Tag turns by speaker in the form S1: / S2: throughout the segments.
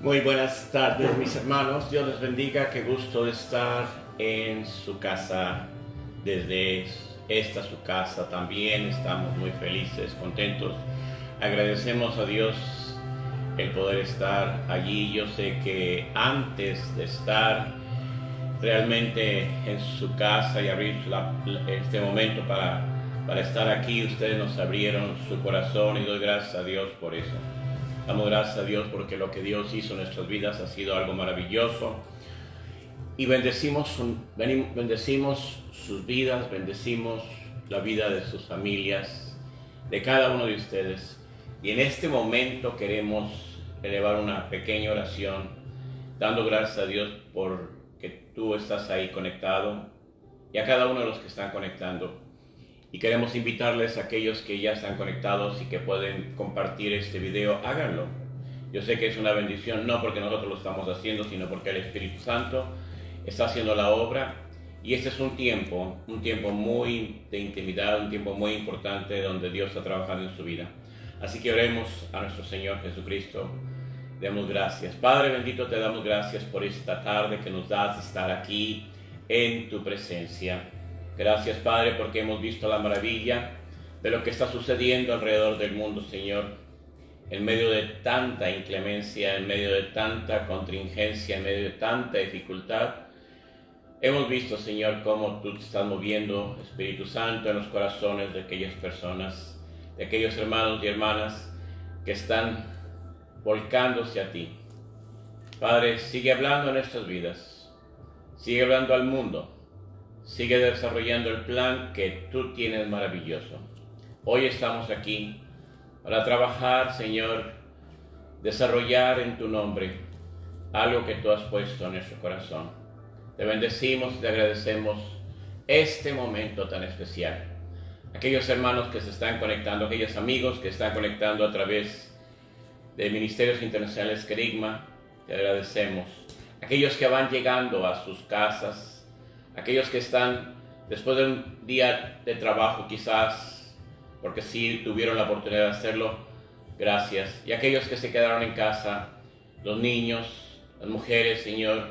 S1: Muy buenas tardes, mis hermanos. Dios les bendiga. Qué gusto estar en su casa. Desde esta su casa también estamos muy felices, contentos. Agradecemos a Dios el poder estar allí. Yo sé que antes de estar realmente en su casa y abrir este momento para estar aquí, ustedes nos abrieron su corazón y doy gracias a Dios por eso. Damos gracias a Dios porque lo que Dios hizo en nuestras vidas ha sido algo maravilloso. Y bendecimos sus vidas, bendecimos la vida de sus familias, de cada uno de ustedes. Y en este momento queremos elevar una pequeña oración, dando gracias a Dios por que tú estás ahí conectado y a cada uno de los que están conectando. Y queremos invitarles a aquellos que ya están conectados y que pueden compartir este video, háganlo. Yo sé que es una bendición, no porque nosotros lo estamos haciendo, sino porque el Espíritu Santo está haciendo la obra. Y este es un tiempo muy de intimidad, un tiempo muy importante donde Dios está trabajando en su vida. Así que oremos a nuestro Señor Jesucristo. Demos gracias. Padre bendito, te damos gracias por esta tarde que nos das de estar aquí en tu presencia. Gracias, Padre, porque hemos visto la maravilla de lo que está sucediendo alrededor del mundo, Señor. En medio de tanta inclemencia, en medio de tanta contingencia, en medio de tanta dificultad, hemos visto, Señor, cómo tú te estás moviendo, Espíritu Santo, en los corazones de aquellas personas, de aquellos hermanos y hermanas que están volcándose a ti. Padre, sigue hablando en nuestras vidas, sigue hablando al mundo. Sigue desarrollando el plan que tú tienes maravilloso. Hoy estamos aquí para trabajar, Señor, desarrollar en tu nombre algo que tú has puesto en nuestro corazón. Te bendecimos y te agradecemos este momento tan especial. Aquellos hermanos que se están conectando, aquellos amigos que están conectando a través de Ministerios Internacionales Querigma, te agradecemos. Aquellos que van llegando a sus casas, aquellos que están después de un día de trabajo quizás, porque sí tuvieron la oportunidad de hacerlo, gracias. Y aquellos que se quedaron en casa, los niños, las mujeres, Señor,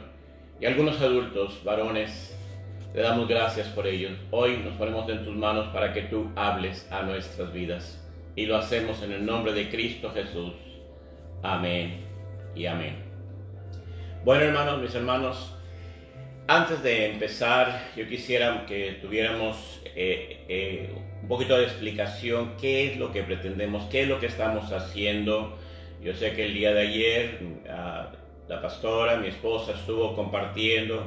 S1: y algunos adultos, varones, te damos gracias por ellos. Hoy nos ponemos en tus manos para que tú hables a nuestras vidas. Y lo hacemos en el nombre de Cristo Jesús. Amén y amén. Bueno, hermanos, mis hermanos, antes de empezar, yo quisiera que tuviéramos un poquito de explicación, qué es lo que pretendemos, qué es lo que estamos haciendo. Yo sé que el día de ayer la pastora, mi esposa, estuvo compartiendo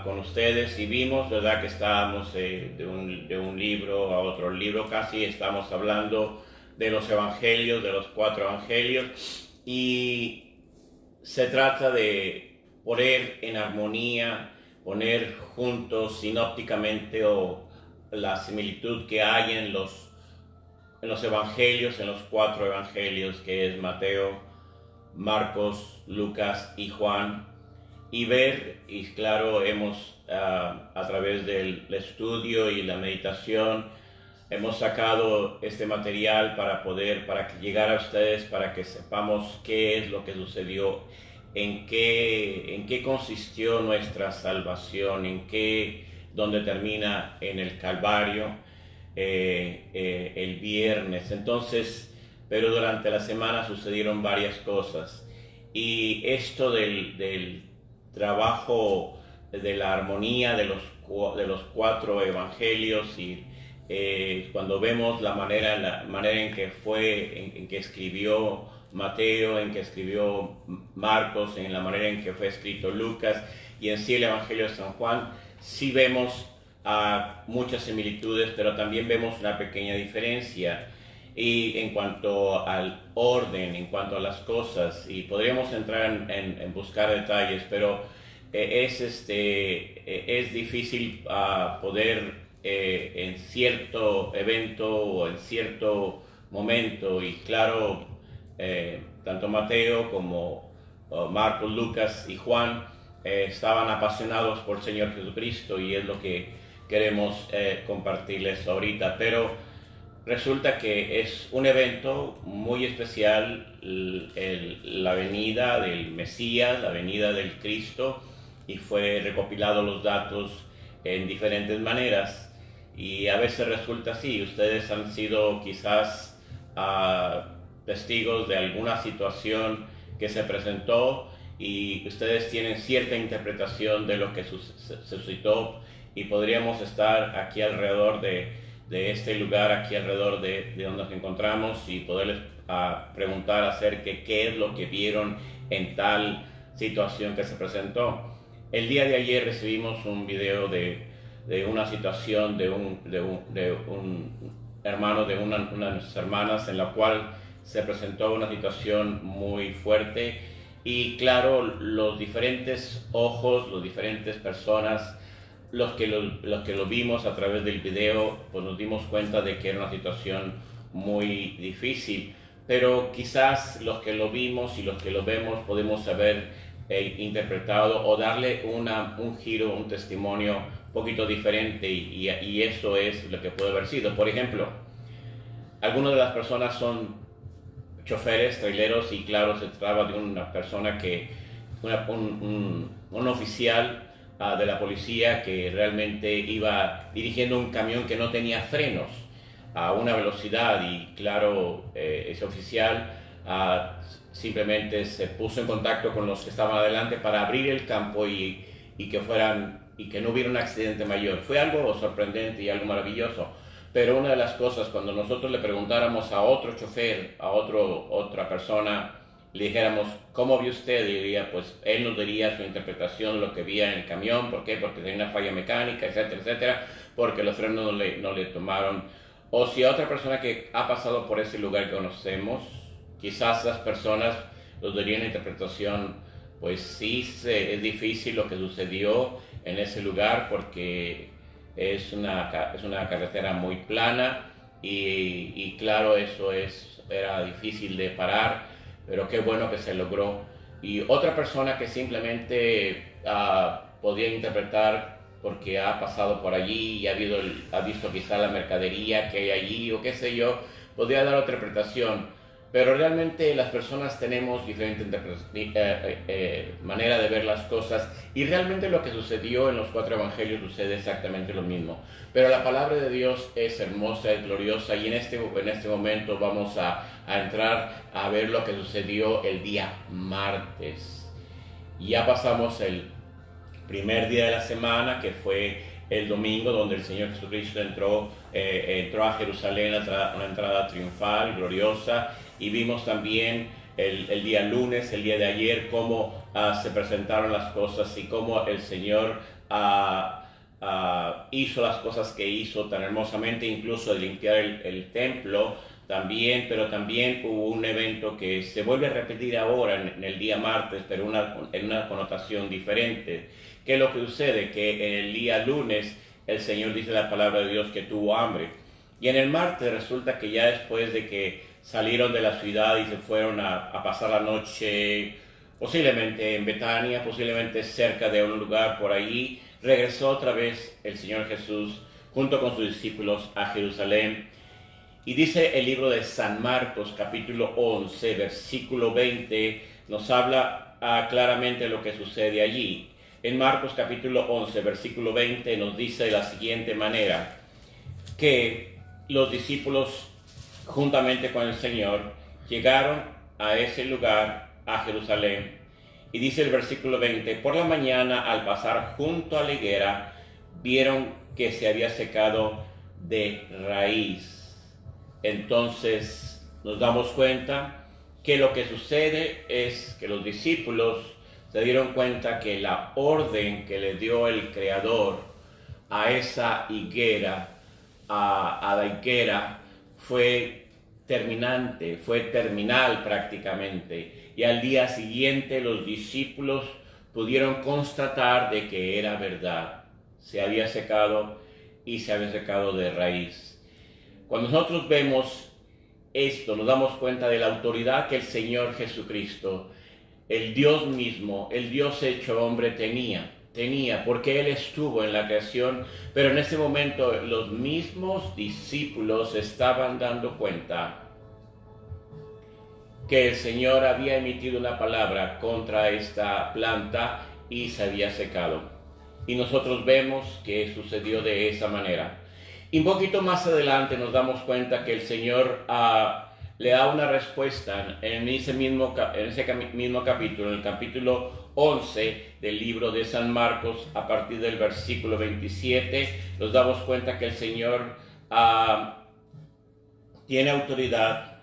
S1: con ustedes y vimos, ¿verdad?, que estábamos de un libro a otro libro, casi estamos hablando de los evangelios, de los 4 evangelios, y se trata de poner en armonía, poner juntos sinópticamente o la similitud que hay en los evangelios, en los 4 evangelios, que es Mateo, Marcos, Lucas y Juan, y ver, y claro, hemos a través del estudio y la meditación, hemos sacado este material para que llegara a ustedes, para que sepamos qué es lo que sucedió, en qué consistió nuestra salvación, dónde termina en el Calvario el viernes. Entonces, pero durante la semana sucedieron varias cosas, y esto del trabajo de la armonía de los 4 evangelios, y cuando vemos la manera en que escribió Mateo, en que escribió Marcos, en la manera en que fue escrito Lucas y en sí el Evangelio de San Juan, sí vemos muchas similitudes, pero también vemos una pequeña diferencia y en cuanto al orden, en cuanto a las cosas, y podríamos entrar en buscar detalles, pero es difícil poder en cierto evento o en cierto momento, y claro, tanto Mateo como Marcos, Lucas y Juan estaban apasionados por el Señor Jesucristo, y es lo que queremos compartirles ahorita. Pero resulta que es un evento muy especial, la venida del Mesías, la venida del Cristo, y fue recopilado los datos en diferentes maneras. Y a veces resulta así, ustedes han sido quizás testigos de alguna situación que se presentó y ustedes tienen cierta interpretación de lo que suscitó, y podríamos estar aquí alrededor de este lugar, aquí alrededor de donde nos encontramos, y poderles preguntar acerca de qué es lo que vieron en tal situación que se presentó. El día de ayer recibimos un video de una situación de un hermano de una de nuestras hermanas, en la cual se presentó una situación muy fuerte, y claro, los diferentes ojos, las diferentes personas, los que lo vimos a través del video, pues nos dimos cuenta de que era una situación muy difícil, pero quizás los que lo vimos y los que lo vemos podemos haber interpretado o darle un giro, un testimonio un poquito diferente, y eso es lo que puede haber sido. Por ejemplo, algunas de las personas son choferes, traileros, y claro, se trataba de una persona un oficial de la policía que realmente iba dirigiendo un camión que no tenía frenos a una velocidad, y claro, ese oficial simplemente se puso en contacto con los que estaban adelante para abrir el campo y que no hubiera un accidente mayor. Fue algo sorprendente y algo maravilloso. Pero una de las cosas, cuando nosotros le preguntáramos a otro chofer, a otra persona, le dijéramos, ¿cómo vio usted? Diría, pues él nos diría su interpretación de lo que veía en el camión. ¿Por qué? Porque tenía una falla mecánica, etcétera, etcétera, porque los frenos no le tomaron. O si a otra persona que ha pasado por ese lugar que conocemos, quizás las personas nos darían una interpretación, pues sí, es difícil lo que sucedió en ese lugar, porque es una carretera muy plana, y claro, era difícil de parar, pero qué bueno que se logró. Y otra persona que simplemente podía interpretar porque ha pasado por allí y ha visto quizá la mercadería que hay allí o qué sé yo, podría dar otra interpretación. Pero realmente las personas tenemos diferentes manera de ver las cosas, y realmente lo que sucedió en los 4 evangelios sucede exactamente lo mismo. Pero la palabra de Dios es hermosa, es gloriosa, y en este momento vamos a entrar a ver lo que sucedió el día martes. Ya pasamos el primer día de la semana, que fue el domingo, donde el Señor Jesucristo entró a Jerusalén, una entrada triunfal, gloriosa. Y vimos también el día lunes, el día de ayer, cómo se presentaron las cosas y cómo el Señor hizo las cosas que hizo tan hermosamente, incluso de limpiar el templo también. Pero también hubo un evento que se vuelve a repetir ahora en el día martes, pero en una connotación diferente. ¿Qué es lo que sucede? Que el día lunes el Señor dice la palabra de Dios que tuvo hambre, y en el martes resulta que ya después de que salieron de la ciudad y se fueron a pasar la noche, posiblemente en Betania, posiblemente cerca de un lugar por allí, regresó otra vez el Señor Jesús junto con sus discípulos a Jerusalén. Y dice el libro de San Marcos, capítulo 11, versículo 20, nos habla claramente lo que sucede allí. En Marcos capítulo 11, versículo 20 nos dice de la siguiente manera, que los discípulos juntamente con el Señor llegaron a ese lugar, a Jerusalén, y dice el versículo 20, por la mañana al pasar junto a la higuera, vieron que se había secado de raíz. Entonces nos damos cuenta que lo que sucede es que los discípulos se dieron cuenta que la orden que le dio el Creador a esa higuera, a la higuera, fue terminante, fue terminal prácticamente. Y al día siguiente los discípulos pudieron constatar de que era verdad. Se había secado, y se había secado de raíz. Cuando nosotros vemos esto, nos damos cuenta de la autoridad que el Señor Jesucristo, el Dios mismo, el Dios hecho hombre, tenía tenía, porque Él estuvo en la creación, pero en ese momento los mismos discípulos estaban dando cuenta que el Señor había emitido una palabra contra esta planta y se había secado. Y nosotros vemos que sucedió de esa manera. Y un poquito más adelante nos damos cuenta que el Señor le da una respuesta en ese mismo capítulo, en el capítulo 11 del libro de San Marcos, a partir del versículo 27, nos damos cuenta que el Señor tiene autoridad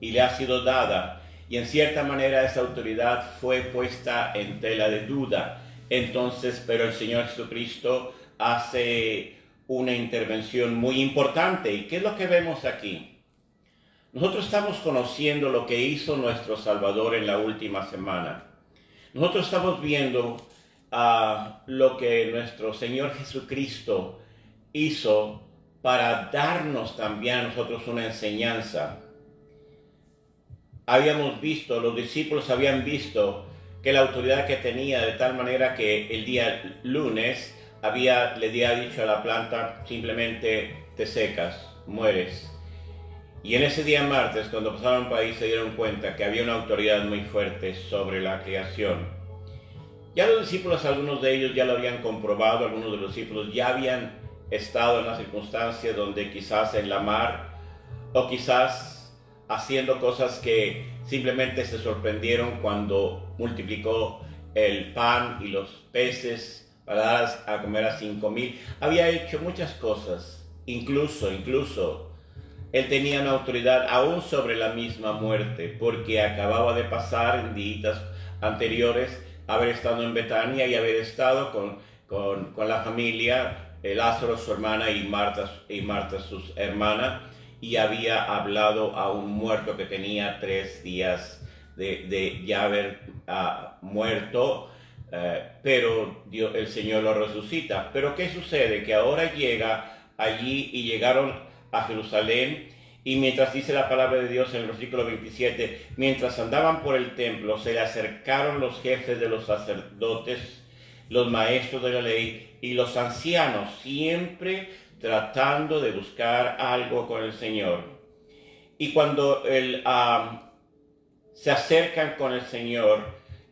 S1: y le ha sido dada, y en cierta manera esa autoridad fue puesta en tela de duda. Entonces, pero el Señor Jesucristo hace una intervención muy importante. ¿Y qué es lo que vemos aquí? Nosotros estamos conociendo lo que hizo nuestro Salvador en la última semana. Nosotros estamos viendo lo que nuestro Señor Jesucristo hizo para darnos también a nosotros una enseñanza. Habíamos visto, los discípulos habían visto que la autoridad que tenía, de tal manera que el día lunes le había dicho a la planta, simplemente te secas, mueres. Y en ese día martes, cuando pasaron por ahí, se dieron cuenta que había una autoridad muy fuerte sobre la creación. Ya los discípulos, algunos de ellos ya lo habían comprobado, algunos de los discípulos ya habían estado en una circunstancia donde quizás en la mar, o quizás haciendo cosas que simplemente se sorprendieron cuando multiplicó el pan y los peces para dar a comer a 5,000. Había hecho muchas cosas, incluso él tenía una autoridad aún sobre la misma muerte, porque acababa de pasar en días anteriores haber estado en Betania y haber estado con la familia, Lázaro, su hermana, y Marta, su hermana, y había hablado a un muerto que tenía 3 días de ya haber muerto, pero el Señor lo resucita. Pero ¿qué sucede? Que ahora llega allí y llegaron a Jerusalén, y mientras dice la palabra de Dios en el versículo 27, mientras andaban por el templo, se le acercaron los jefes de los sacerdotes, los maestros de la ley y los ancianos, siempre tratando de buscar algo con el Señor. Y cuando se acercan con el Señor,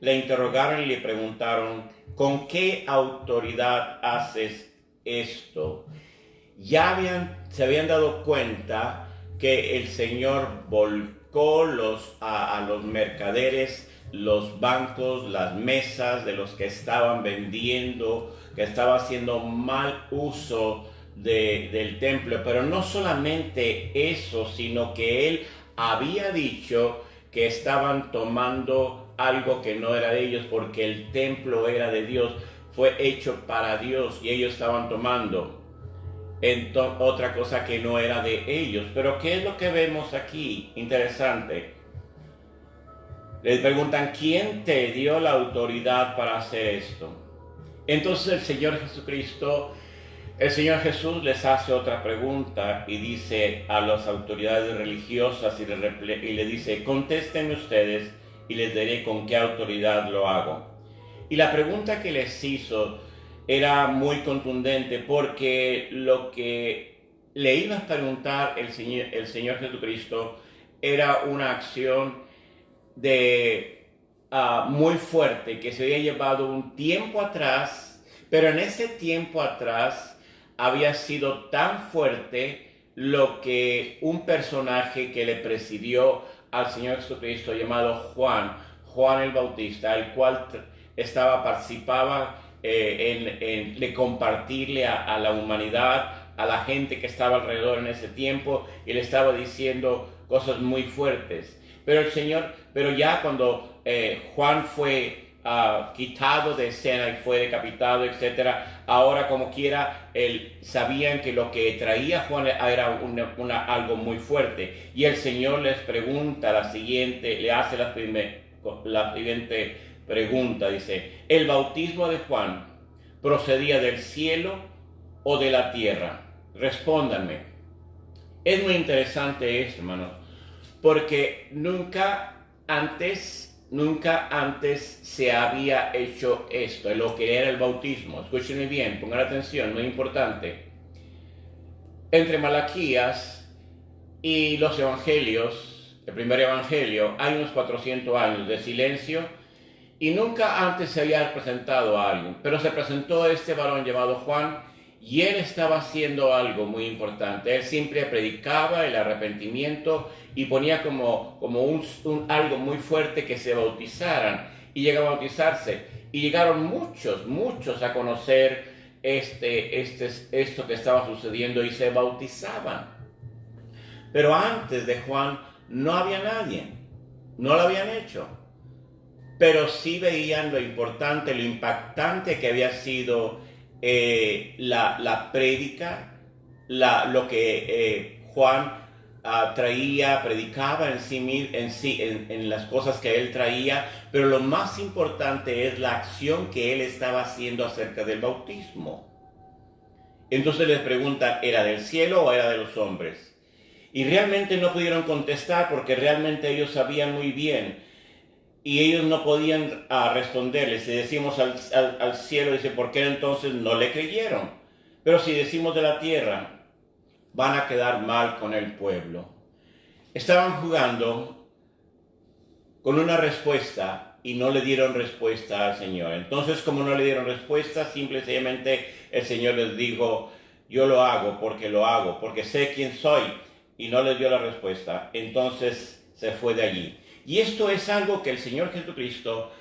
S1: le interrogaron y le preguntaron, ¿con qué autoridad haces esto? Se habían dado cuenta que el Señor volcó a los mercaderes, los bancos, las mesas de los que estaban vendiendo, que estaba haciendo mal uso del templo. Pero no solamente eso, sino que él había dicho que estaban tomando algo que no era de ellos, porque el templo era de Dios, fue hecho para Dios, y ellos estaban tomando otra cosa que no era de ellos. Pero ¿qué es lo que vemos aquí? Interesante. Les preguntan, ¿quién te dio la autoridad para hacer esto? Entonces el Señor Jesús les hace otra pregunta y dice a las autoridades religiosas y le dice, contéstenme ustedes y les diré con qué autoridad lo hago. Y la pregunta que les hizo era muy contundente, porque lo que le iba a preguntar el Señor Jesucristo era una acción muy fuerte que se había llevado un tiempo atrás, pero en ese tiempo atrás había sido tan fuerte lo que un personaje que le presidió al Señor Jesucristo llamado Juan el Bautista, el cual participaba en compartirle a la humanidad, a la gente que estaba alrededor en ese tiempo, y le estaba diciendo cosas muy fuertes. Pero ya cuando Juan fue quitado de escena y fue decapitado, etc., ahora como quiera, sabían que lo que traía Juan era algo muy fuerte. Y el Señor les pregunta le hace la siguiente pregunta, dice, ¿el bautismo de Juan procedía del cielo o de la tierra? Respóndanme. Es muy interesante esto, hermanos, porque nunca antes nunca antes se había hecho esto, lo que era el bautismo. Escúchenme bien, pongan atención, muy importante. Entre Malaquías y los evangelios, el primer evangelio, hay unos 400 años de silencio y nunca antes se había presentado a alguien, pero se presentó este varón llamado Juan y él estaba haciendo algo muy importante. Él siempre predicaba el arrepentimiento y ponía como algo muy fuerte que se bautizaran y llegaba a bautizarse y llegaron muchos a conocer esto que estaba sucediendo y se bautizaban. Pero antes de Juan no había nadie, no lo habían hecho. Pero sí veían lo importante, lo impactante que había sido la prédica, lo que Juan traía, predicaba en las cosas que él traía, pero lo más importante es la acción que él estaba haciendo acerca del bautismo. Entonces les preguntan, ¿era del cielo o era de los hombres? Y realmente no pudieron contestar porque realmente ellos sabían muy bien y ellos no podían responderles. Si decimos al cielo, dice, ¿por qué entonces no le creyeron? Pero si decimos de la tierra, van a quedar mal con el pueblo. Estaban jugando con una respuesta y no le dieron respuesta al Señor. Entonces, como no le dieron respuesta, simplemente el Señor les dijo, yo lo hago, porque sé quién soy, y no les dio la respuesta. Entonces se fue de allí. Y esto es algo que el Señor Jesucristo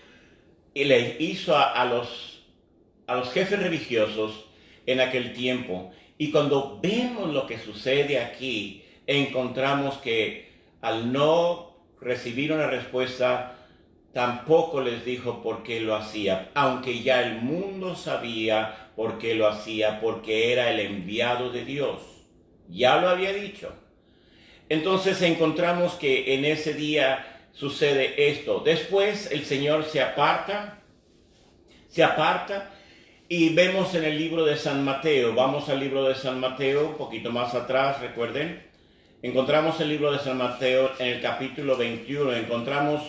S1: le hizo a los jefes religiosos en aquel tiempo. Y cuando vemos lo que sucede aquí, encontramos que al no recibir una respuesta, tampoco les dijo por qué lo hacía, aunque ya el mundo sabía por qué lo hacía, porque era el enviado de Dios. Ya lo había dicho. Entonces encontramos que en ese día sucede esto. Después el Señor se aparta y vemos en el libro de San Mateo, vamos al libro de San Mateo, un poquito más atrás, recuerden, encontramos el libro de San Mateo en el capítulo 21, encontramos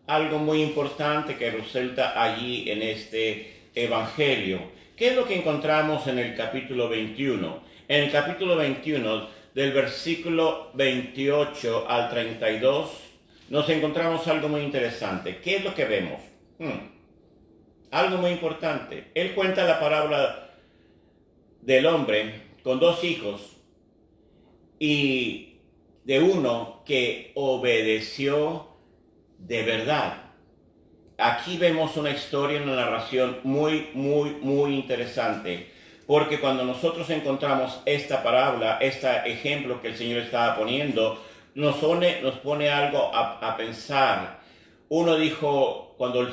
S1: algo muy importante que resulta allí en este evangelio. ¿Qué es lo que encontramos en el capítulo 21? En el capítulo 21, del versículo 28 al 32, nos encontramos algo muy interesante. ¿Qué es lo que vemos? Algo muy importante. Él cuenta la parábola del hombre con dos hijos y de uno que obedeció de verdad. Aquí vemos una historia, una narración muy interesante, porque cuando nosotros encontramos esta parábola, este ejemplo que el Señor estaba poniendo, nos pone algo a pensar. Uno dijo, cuando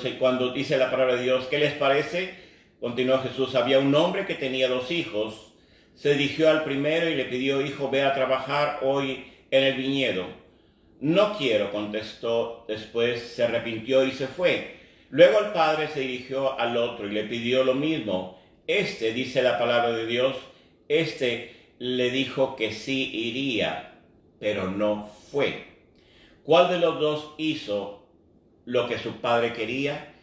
S1: dice la palabra de Dios, ¿qué les parece? Continuó Jesús, había un hombre que tenía dos hijos, se dirigió al primero y le pidió, hijo, ve a trabajar hoy en el viñedo. No quiero, contestó. Después se arrepintió y se fue. Luego el padre se dirigió al otro y le pidió lo mismo. Dice la palabra de Dios, le dijo que sí iría, pero no fue. ¿Cuál de los dos hizo lo que su padre quería?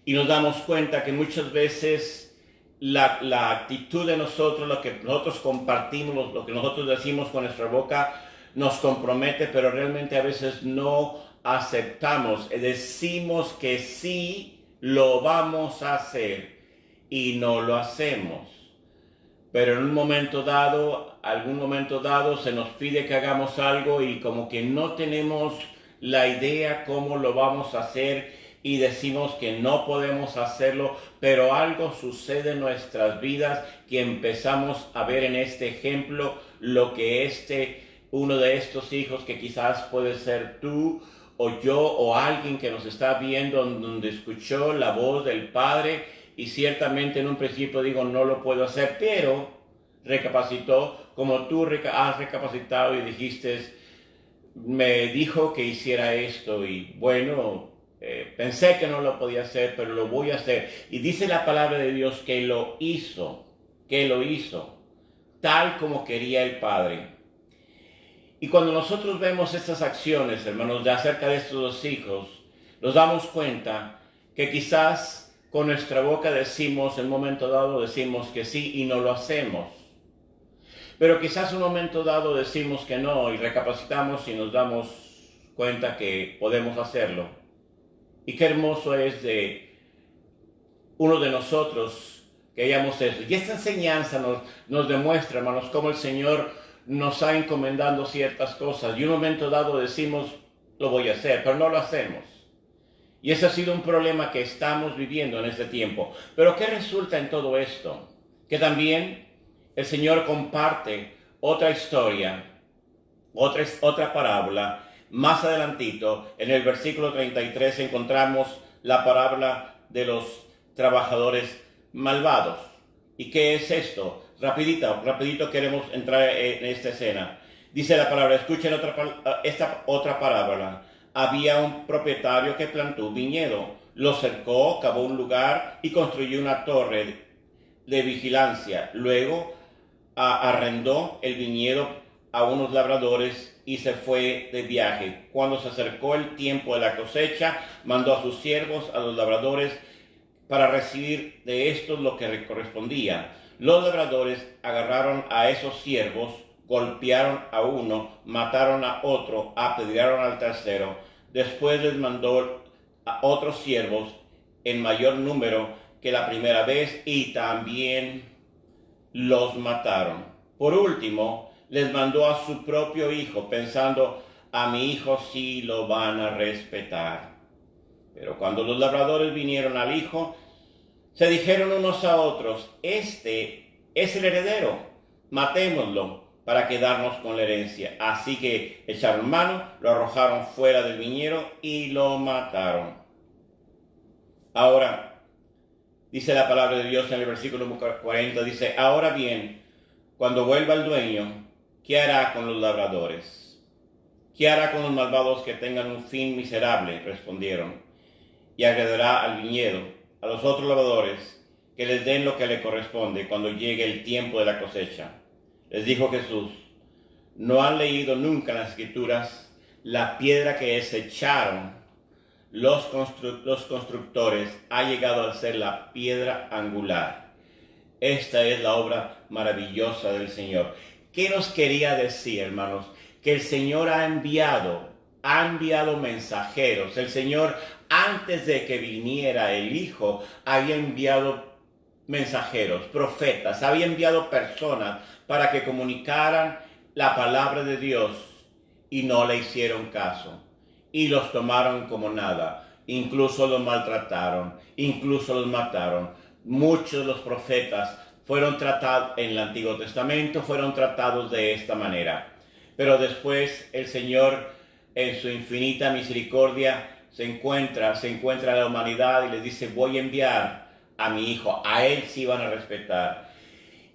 S1: Y nos damos cuenta que muchas veces la actitud de nosotros, lo que nosotros compartimos, lo que nosotros decimos con nuestra boca, nos compromete, pero realmente a veces no aceptamos. Decimos que sí lo vamos a hacer y no lo hacemos. Pero en algún momento dado, se nos pide que hagamos algo y como que no tenemos la idea cómo lo vamos a hacer y decimos que no podemos hacerlo, pero algo sucede en nuestras vidas que empezamos a ver en este ejemplo lo que uno de estos hijos, que quizás puede ser tú o yo o alguien que nos está viendo, donde escuchó la voz del Padre y ciertamente en un principio digo no lo puedo hacer, pero recapacitó como tú has recapacitado y dijiste, me dijo que hiciera esto y bueno, pensé que no lo podía hacer, pero lo voy a hacer. Y dice la palabra de Dios que lo hizo, tal como quería el Padre. Y cuando nosotros vemos estas acciones, hermanos, de acerca de estos dos hijos, nos damos cuenta que quizás con nuestra boca decimos, en un momento dado decimos que sí y no lo hacemos. Pero quizás en un momento dado decimos que no y recapacitamos y nos damos cuenta que podemos hacerlo. Y qué hermoso es de uno de nosotros que hayamos eso. Y esta enseñanza nos demuestra, hermanos, cómo el Señor nos ha encomendado ciertas cosas. Y en un momento dado decimos, lo voy a hacer, pero no lo hacemos. Y ese ha sido un problema que estamos viviendo en este tiempo. Pero ¿qué resulta en todo esto? Que también el Señor comparte otra historia, otra parábola. Más adelantito, en el versículo 33, encontramos la parábola de los trabajadores malvados. ¿Y qué es esto? Rapidito queremos entrar en esta escena. Dice la palabra, escuchen esta otra parábola. Había un propietario que plantó un viñedo, lo cercó, cavó un lugar y construyó una torre de vigilancia. Luego arrendó el viñedo a unos labradores y se fue de viaje. Cuando se acercó el tiempo de la cosecha, mandó a sus siervos, a los labradores, para recibir de estos lo que le correspondía. Los labradores agarraron a esos siervos, golpearon a uno, mataron a otro, apedrearon al tercero. Después les mandó a otros siervos en mayor número que la primera vez y también los mataron. Por último, les mandó a su propio hijo, pensando, a mi hijo sí lo van a respetar. Pero cuando los labradores vinieron al hijo, se dijeron unos a otros, este es el heredero, matémoslo para quedarnos con la herencia. Así que echaron mano, lo arrojaron fuera del viñedo y lo mataron. Ahora, dice la palabra de Dios en el versículo 40, dice, ahora bien, cuando vuelva el dueño, ¿qué hará con los labradores? ¿Qué hará con los malvados que tengan un fin miserable? Respondieron. Y agredirá al viñedo, a los otros labradores, que les den lo que le corresponde cuando llegue el tiempo de la cosecha. Les dijo Jesús, ¿no han leído nunca en las Escrituras la piedra que desecharon los constructores ha llegado a ser la piedra angular? Esta es la obra maravillosa del Señor. ¿Qué nos quería decir, hermanos? Que el Señor ha enviado mensajeros. El Señor, antes de que viniera el Hijo, había enviado mensajeros, profetas, había enviado personas para que comunicaran la palabra de Dios y no le hicieron caso. Y los tomaron como nada. Incluso los maltrataron, incluso los mataron. Muchos de los profetas fueron tratados en el Antiguo Testamento, fueron tratados de esta manera. Pero después el Señor, en su infinita misericordia, se encuentra a la humanidad y les dice, voy a enviar a mi hijo, a él sí van a respetar.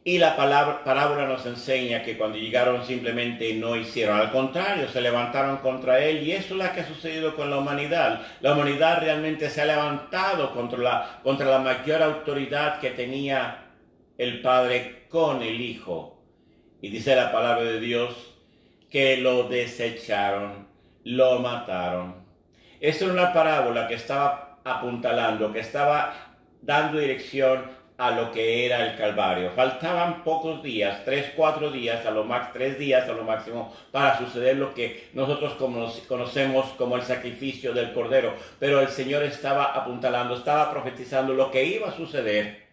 S1: Y la parábola nos enseña que cuando llegaron simplemente no hicieron, al contrario, se levantaron contra él, y eso es lo que ha sucedido con la humanidad. La humanidad realmente se ha levantado contra la mayor autoridad que tenía el Padre con el Hijo. Y dice la palabra de Dios que lo desecharon, lo mataron. Esta era una parábola que estaba apuntalando, que estaba dando dirección a lo que era el Calvario. Faltaban pocos días, 3 días, 3 días a lo máximo, para suceder lo que nosotros conocemos como el sacrificio del Cordero. Pero el Señor estaba apuntalando, estaba profetizando lo que iba a suceder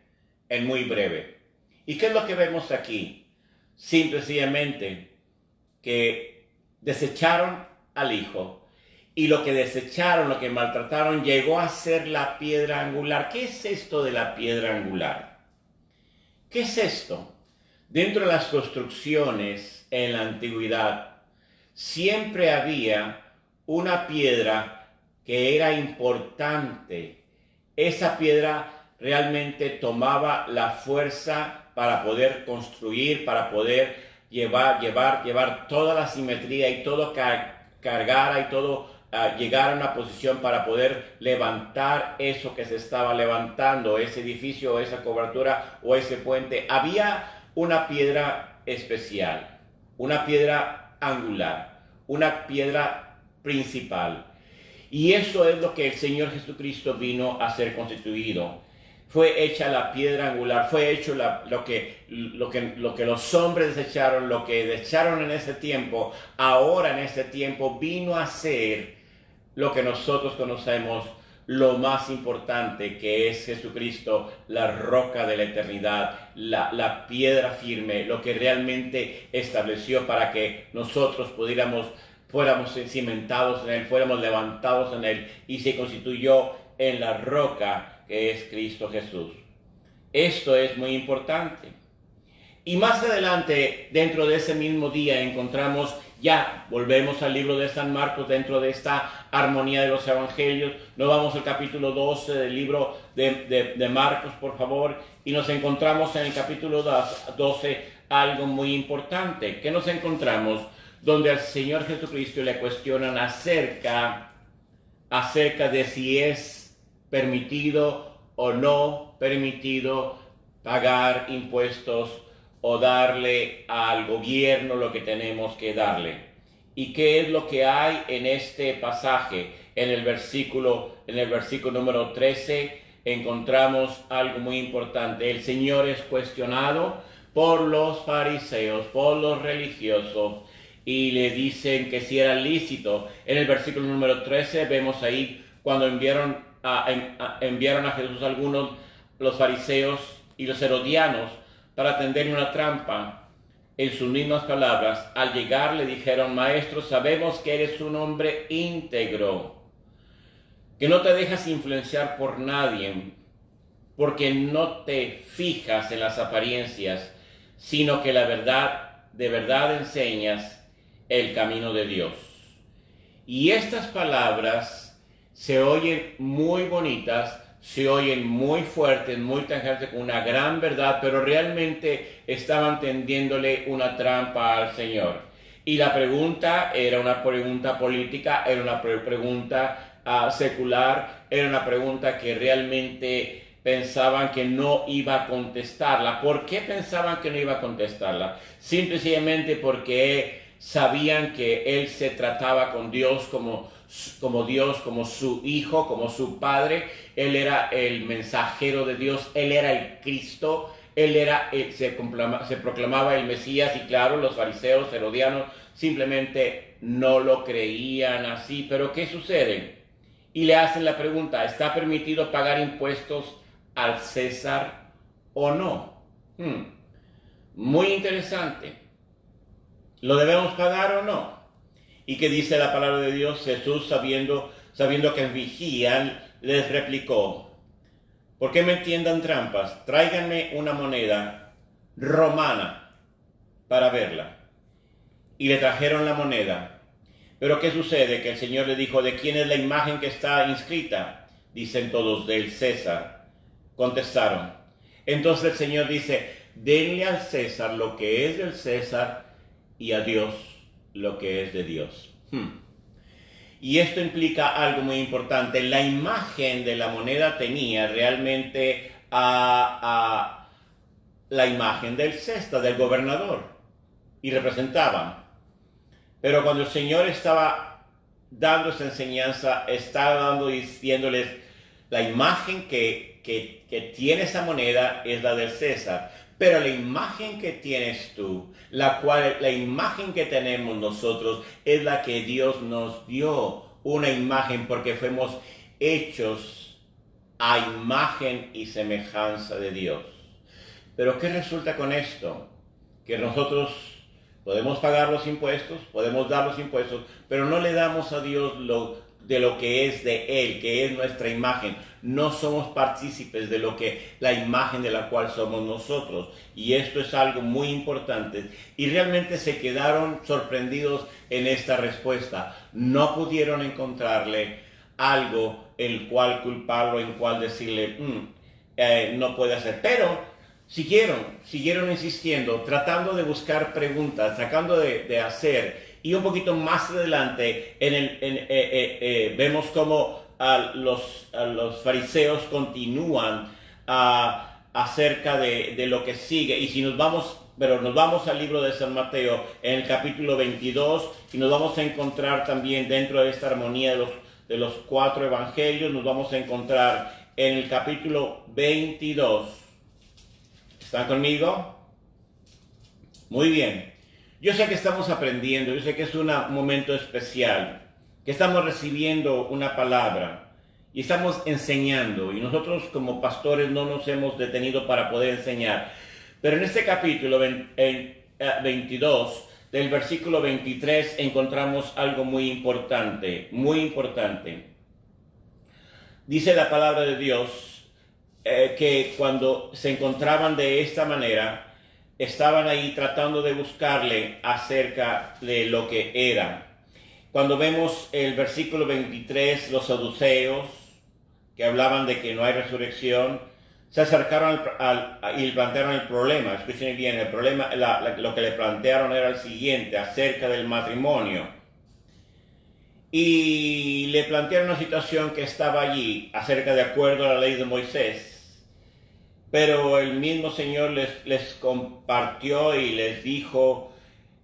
S1: en muy breve. ¿Y qué es lo que vemos aquí? Simple y sencillamente que desecharon al Hijo. Y lo que desecharon, lo que maltrataron, llegó a ser la piedra angular. ¿Qué es esto de la piedra angular? ¿Qué es esto? Dentro de las construcciones en la antigüedad, siempre había una piedra que era importante. Esa piedra realmente tomaba la fuerza para poder construir, para poder llevar toda la simetría y todo cargara y todo llegar a una posición para poder levantar eso que se estaba levantando, ese edificio, o esa cobertura o ese puente. Había una piedra especial, una piedra angular, una piedra principal. Y eso es lo que el Señor Jesucristo vino a ser constituido. Fue hecha la piedra angular, fue hecho lo que los hombres desecharon, lo que desecharon en ese tiempo, ahora en este tiempo vino a ser lo que nosotros conocemos, lo más importante, que es Jesucristo, la roca de la eternidad, la piedra firme, lo que realmente estableció para que nosotros fuéramos cimentados en él, fuéramos levantados en él, y se constituyó en la roca que es Cristo Jesús. Esto es muy importante. Y más adelante, dentro de ese mismo día, encontramos, ya volvemos al libro de San Marcos, dentro de esta armonía de los evangelios. Nos vamos al capítulo 12 del libro de Marcos, por favor, y nos encontramos en el capítulo 12 algo muy importante. ¿Qué nos encontramos? Donde al Señor Jesucristo le cuestionan acerca de si es permitido o no permitido pagar impuestos o darle al gobierno lo que tenemos que darle. ¿Y qué es lo que hay en este pasaje? En el versículo número 13 encontramos algo muy importante. El Señor es cuestionado por los fariseos, por los religiosos, y le dicen que si era lícito. En el versículo número 13 vemos ahí cuando enviaron a Jesús algunos, los fariseos y los herodianos, para tenderle una trampa. En sus mismas palabras, al llegar le dijeron: Maestro, sabemos que eres un hombre íntegro, que no te dejas influenciar por nadie, porque no te fijas en las apariencias, sino que de verdad enseñas el camino de Dios. Y estas palabras se oyen muy bonitas, se oyen muy fuertes, muy tangentes, con una gran verdad, pero realmente estaban tendiéndole una trampa al Señor. Y la pregunta era una pregunta política, era una pregunta secular, era una pregunta que realmente pensaban que no iba a contestarla. ¿Por qué pensaban que no iba a contestarla? Simplemente porque sabían que él se trataba con Dios como Dios, como su hijo, como su padre. Él era el mensajero de Dios, él era el Cristo, se proclamaba el Mesías. Y claro, los fariseos, herodianos, simplemente no lo creían así. Pero ¿qué sucede? Y le hacen la pregunta: ¿está permitido pagar impuestos al César o no? Muy interesante. ¿Lo debemos pagar o no? ¿Y qué dice la palabra de Dios? Jesús, sabiendo que vigían, les replicó: ¿por qué me tiendan trampas? Tráiganme una moneda romana para verla. Y le trajeron la moneda. Pero ¿qué sucede? Que el Señor le dijo: ¿de quién es la imagen que está inscrita? Dicen todos: del César. Contestaron. Entonces el Señor dice: denle al César lo que es del César, y a Dios lo que es de Dios. Y esto implica algo muy importante. La imagen de la moneda tenía realmente la imagen del César, del gobernador, y representaban. Pero cuando el Señor estaba dando esa enseñanza, estaba diciéndoles: la imagen que tiene esa moneda es la del César, pero la imagen que tienes tú, la imagen que tenemos nosotros, es la que Dios nos dio, una imagen, porque fuimos hechos a imagen y semejanza de Dios. Pero ¿qué resulta con esto? Que nosotros podemos pagar los impuestos, podemos dar los impuestos, pero no le damos a Dios de lo que es de Él, que es nuestra imagen. No somos partícipes de la imagen de la cual somos nosotros. Y esto es algo muy importante. Y realmente se quedaron sorprendidos en esta respuesta. No pudieron encontrarle algo en el cual culparlo, en el cual decirle: no puede hacer. Pero siguieron insistiendo, tratando de buscar preguntas, tratando de hacer. Y un poquito más adelante vemos cómo los fariseos continúan acerca de lo que sigue. Y si nos vamos al libro de San Mateo, en el capítulo 22, y nos vamos a encontrar también dentro de esta armonía de los 4 evangelios. Nos vamos a encontrar en el capítulo 22. ¿Están conmigo? Muy bien. Yo sé que estamos aprendiendo, yo sé que es un momento especial, que estamos recibiendo una palabra y estamos enseñando, y nosotros como pastores no nos hemos detenido para poder enseñar. Pero en este capítulo 22, del versículo 23, encontramos algo muy importante, muy importante. Dice la palabra de Dios que cuando se encontraban de esta manera, estaban ahí tratando de buscarle acerca de lo que era. Cuando vemos el versículo 23, los saduceos, que hablaban de que no hay resurrección, se acercaron y le plantearon el problema. Escuchen bien, el problema, lo que le plantearon era el siguiente, acerca del matrimonio. Y le plantearon una situación que estaba allí, acerca de acuerdo a la ley de Moisés. Pero el mismo Señor les compartió y les dijo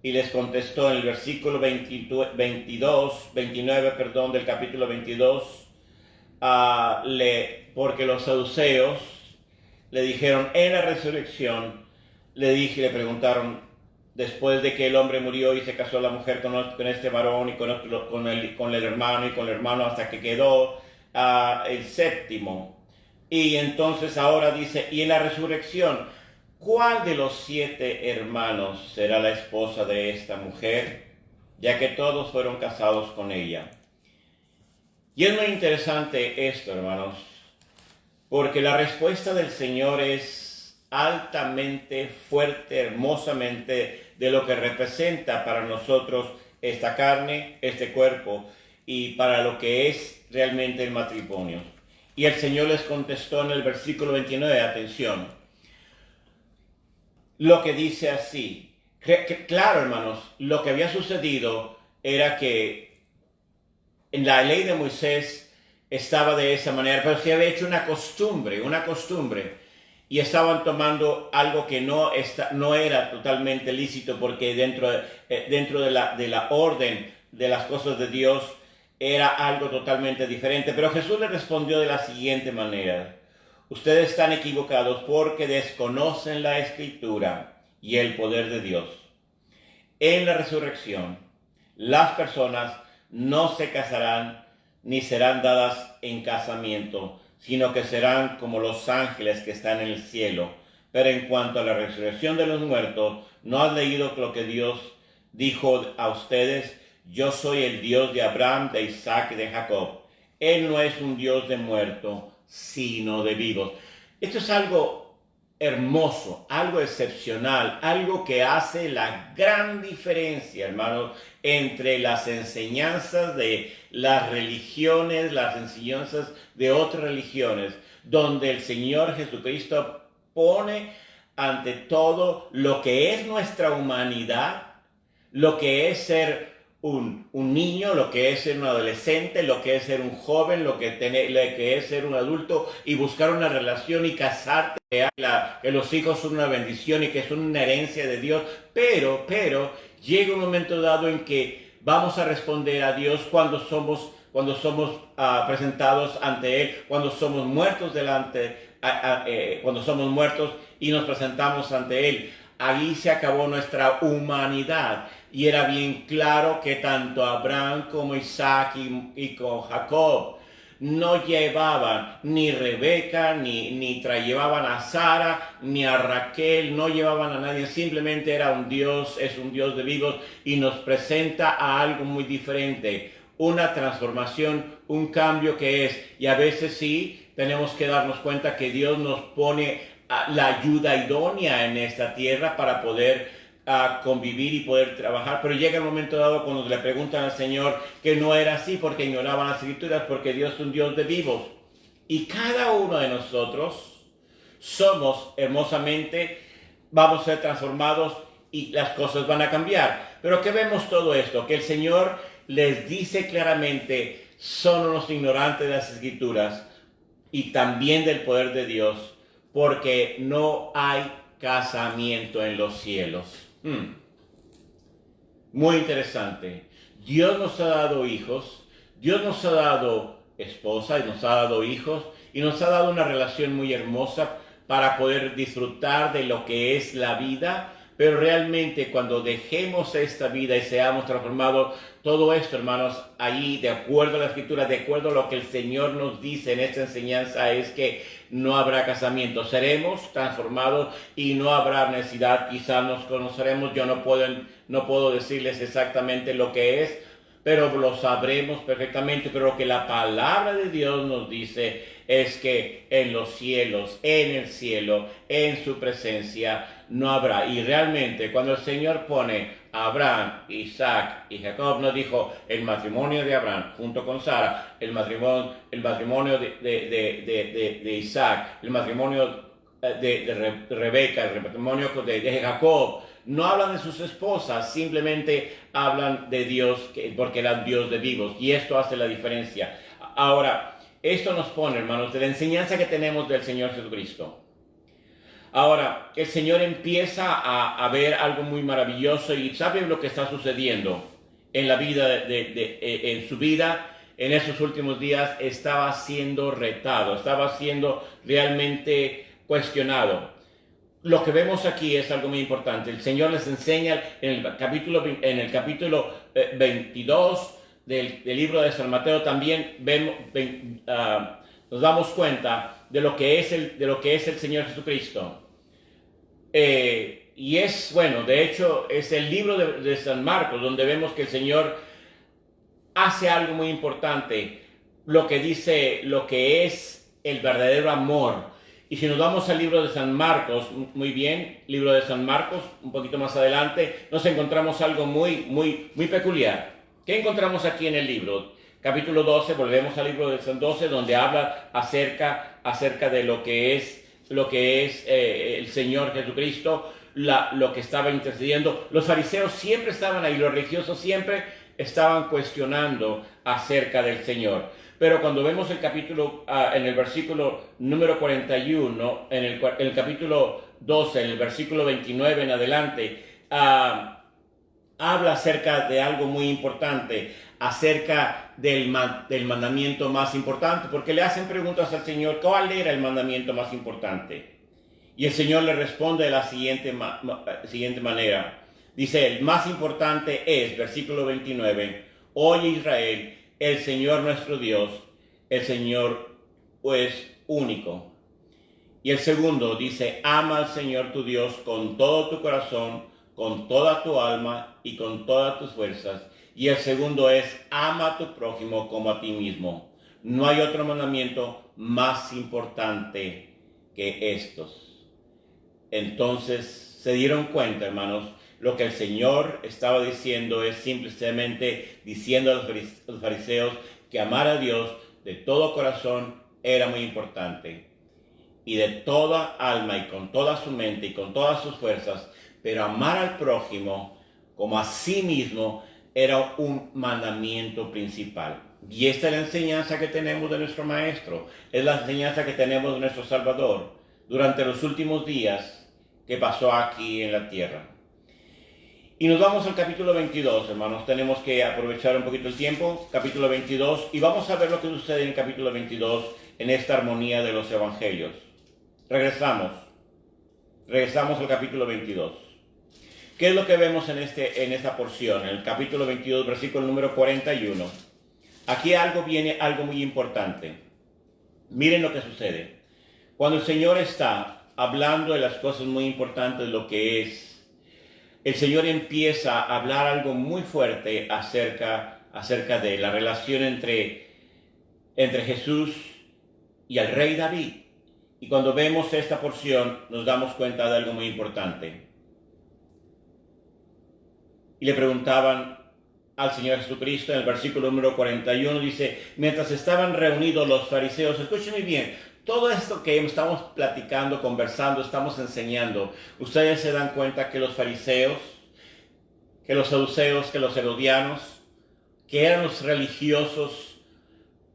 S1: y les contestó en el versículo 29 del capítulo 22, porque los saduceos le dijeron en la resurrección, le preguntaron, después de que el hombre murió y se casó la mujer con este varón y con el hermano hasta que quedó el séptimo. Y entonces ahora dice, y en la resurrección, ¿cuál de los 7 hermanos será la esposa de esta mujer? Ya que todos fueron casados con ella. Y es muy interesante esto, hermanos, porque la respuesta del Señor es altamente fuerte, hermosamente, de lo que representa para nosotros esta carne, este cuerpo, y para lo que es realmente el matrimonio. Y el Señor les contestó en el versículo 29, atención, lo que dice así. Claro, hermanos, lo que había sucedido era que en la ley de Moisés estaba de esa manera, pero se había hecho una costumbre, y estaban tomando algo que no era totalmente lícito, porque dentro de la orden de las cosas de Dios era algo totalmente diferente. Pero Jesús le respondió de la siguiente manera: ustedes están equivocados porque desconocen la Escritura y el poder de Dios. En la resurrección, las personas no se casarán ni serán dadas en casamiento, sino que serán como los ángeles que están en el cielo. Pero en cuanto a la resurrección de los muertos, ¿no has leído lo que Dios dijo a ustedes? Yo soy el Dios de Abraham, de Isaac y de Jacob. Él no es un Dios de muertos, sino de vivos. Esto es algo hermoso, algo excepcional, algo que hace la gran diferencia, hermanos, entre las enseñanzas de las religiones, las enseñanzas de otras religiones, donde el Señor Jesucristo pone ante todo lo que es nuestra humanidad, lo que es ser un niño, lo que es ser un adolescente, lo que es ser un joven, lo que es ser un adulto, y buscar una relación y casarte, que los hijos son una bendición y que son una herencia de Dios, pero llega un momento dado en que vamos a responder a Dios cuando somos presentados ante Él, cuando somos muertos cuando somos muertos y nos presentamos ante Él. Ahí se acabó nuestra humanidad. Y era bien claro que tanto Abraham como Isaac y con Jacob no llevaban ni Rebeca, ni llevaban a Sara, ni a Raquel, no llevaban a nadie. Simplemente era un Dios, es un Dios de vivos, y nos presenta a algo muy diferente. Una transformación, un cambio que es. Y a veces sí tenemos que darnos cuenta que Dios nos pone la ayuda idónea en esta tierra para poder convivir y poder trabajar, pero llega el momento dado cuando le preguntan al Señor que no era así, porque ignoraban las Escrituras, porque Dios es un Dios de vivos, y cada uno de nosotros somos hermosamente, vamos a ser transformados y las cosas van a cambiar. Pero ¿qué vemos todo esto? Que el Señor les dice claramente: son unos ignorantes de las Escrituras y también del poder de Dios, porque no hay casamiento en los cielos. Muy interesante. Dios nos ha dado hijos, Dios nos ha dado esposa y nos ha dado hijos y nos ha dado una relación muy hermosa para poder disfrutar de lo que es la vida. Pero realmente cuando dejemos esta vida y seamos transformados, todo esto, hermanos, ahí, de acuerdo a la Escritura, de acuerdo a lo que el Señor nos dice en esta enseñanza, es que no habrá casamiento. Seremos transformados y no habrá necesidad. Quizás nos conoceremos. Yo no puedo decirles exactamente lo que es, pero lo sabremos perfectamente. Pero lo que la palabra de Dios nos dice es que en los cielos, en el cielo, en su presencia, no habrá. Y realmente cuando el Señor pone a Abraham, Isaac y Jacob, nos dijo el matrimonio de Abraham junto con Sara, el matrimonio de Isaac, el matrimonio de Rebeca, el matrimonio de Jacob. No hablan de sus esposas, simplemente hablan de Dios, porque era Dios de vivos, y esto hace la diferencia. Ahora, esto nos pone, hermanos, de la enseñanza que tenemos del Señor Jesucristo. Ahora, el Señor empieza a ver algo muy maravilloso y sabe lo que está sucediendo en la vida, en su vida. En esos últimos días estaba siendo retado, estaba siendo realmente cuestionado. Lo que vemos aquí es algo muy importante. El Señor les enseña en el capítulo 22 del libro de San Mateo. También nos damos cuenta de lo que es el Señor Jesucristo. Y es, bueno, de hecho, es el libro de San Marcos, donde vemos que el Señor hace algo muy importante, lo que dice, lo que es el verdadero amor. Y si nos vamos al libro de San Marcos, muy bien, libro de San Marcos, un poquito más adelante, nos encontramos algo muy peculiar. ¿Qué encontramos aquí en el libro? Capítulo 12, volvemos al libro de San 12, donde habla acerca de lo que es el Señor Jesucristo, lo que estaba intercediendo. Los fariseos siempre estaban ahí, los religiosos siempre estaban cuestionando acerca del Señor. Pero cuando vemos el capítulo, en el versículo número 41, en el capítulo 12, en el versículo 29 en adelante, habla acerca de algo muy importante, acerca del mandamiento más importante, porque le hacen preguntas al Señor, ¿cuál era el mandamiento más importante? Y el Señor le responde de la siguiente manera. Dice, el más importante es, versículo 29, oye Israel, el Señor nuestro Dios, el Señor es único. Y el segundo dice, ama al Señor tu Dios con todo tu corazón, con toda tu alma y con todas tus fuerzas. Y el segundo es, ama a tu prójimo como a ti mismo. No hay otro mandamiento más importante que estos. Entonces se dieron cuenta, hermanos, lo que el Señor estaba diciendo es simplemente diciendo a los fariseos que amar a Dios de todo corazón era muy importante. Y de toda alma y con toda su mente y con todas sus fuerzas, pero amar al prójimo como a sí mismo era un mandamiento principal. Y esta es la enseñanza que tenemos de nuestro Maestro, es la enseñanza que tenemos de nuestro Salvador durante los últimos días que pasó aquí en la tierra. Y nos vamos al capítulo 22, hermanos. Tenemos que aprovechar un poquito el tiempo. Capítulo 22. Y vamos a ver lo que sucede en el capítulo 22 en esta armonía de los evangelios. Regresamos al capítulo 22. ¿Qué es lo que vemos en esta porción? En el capítulo 22, versículo número 41. Aquí viene algo muy importante. Miren lo que sucede. Cuando el Señor está hablando de las cosas muy importantes, lo que es, el Señor empieza a hablar algo muy fuerte acerca de la relación entre Jesús y el rey David. Y cuando vemos esta porción, nos damos cuenta de algo muy importante. Y le preguntaban al Señor Jesucristo en el versículo número 41, dice, mientras estaban reunidos los fariseos, escuchen muy bien, todo esto que estamos platicando, conversando, estamos enseñando, ustedes se dan cuenta que los fariseos, que los saduceos, que los herodianos, que eran los religiosos,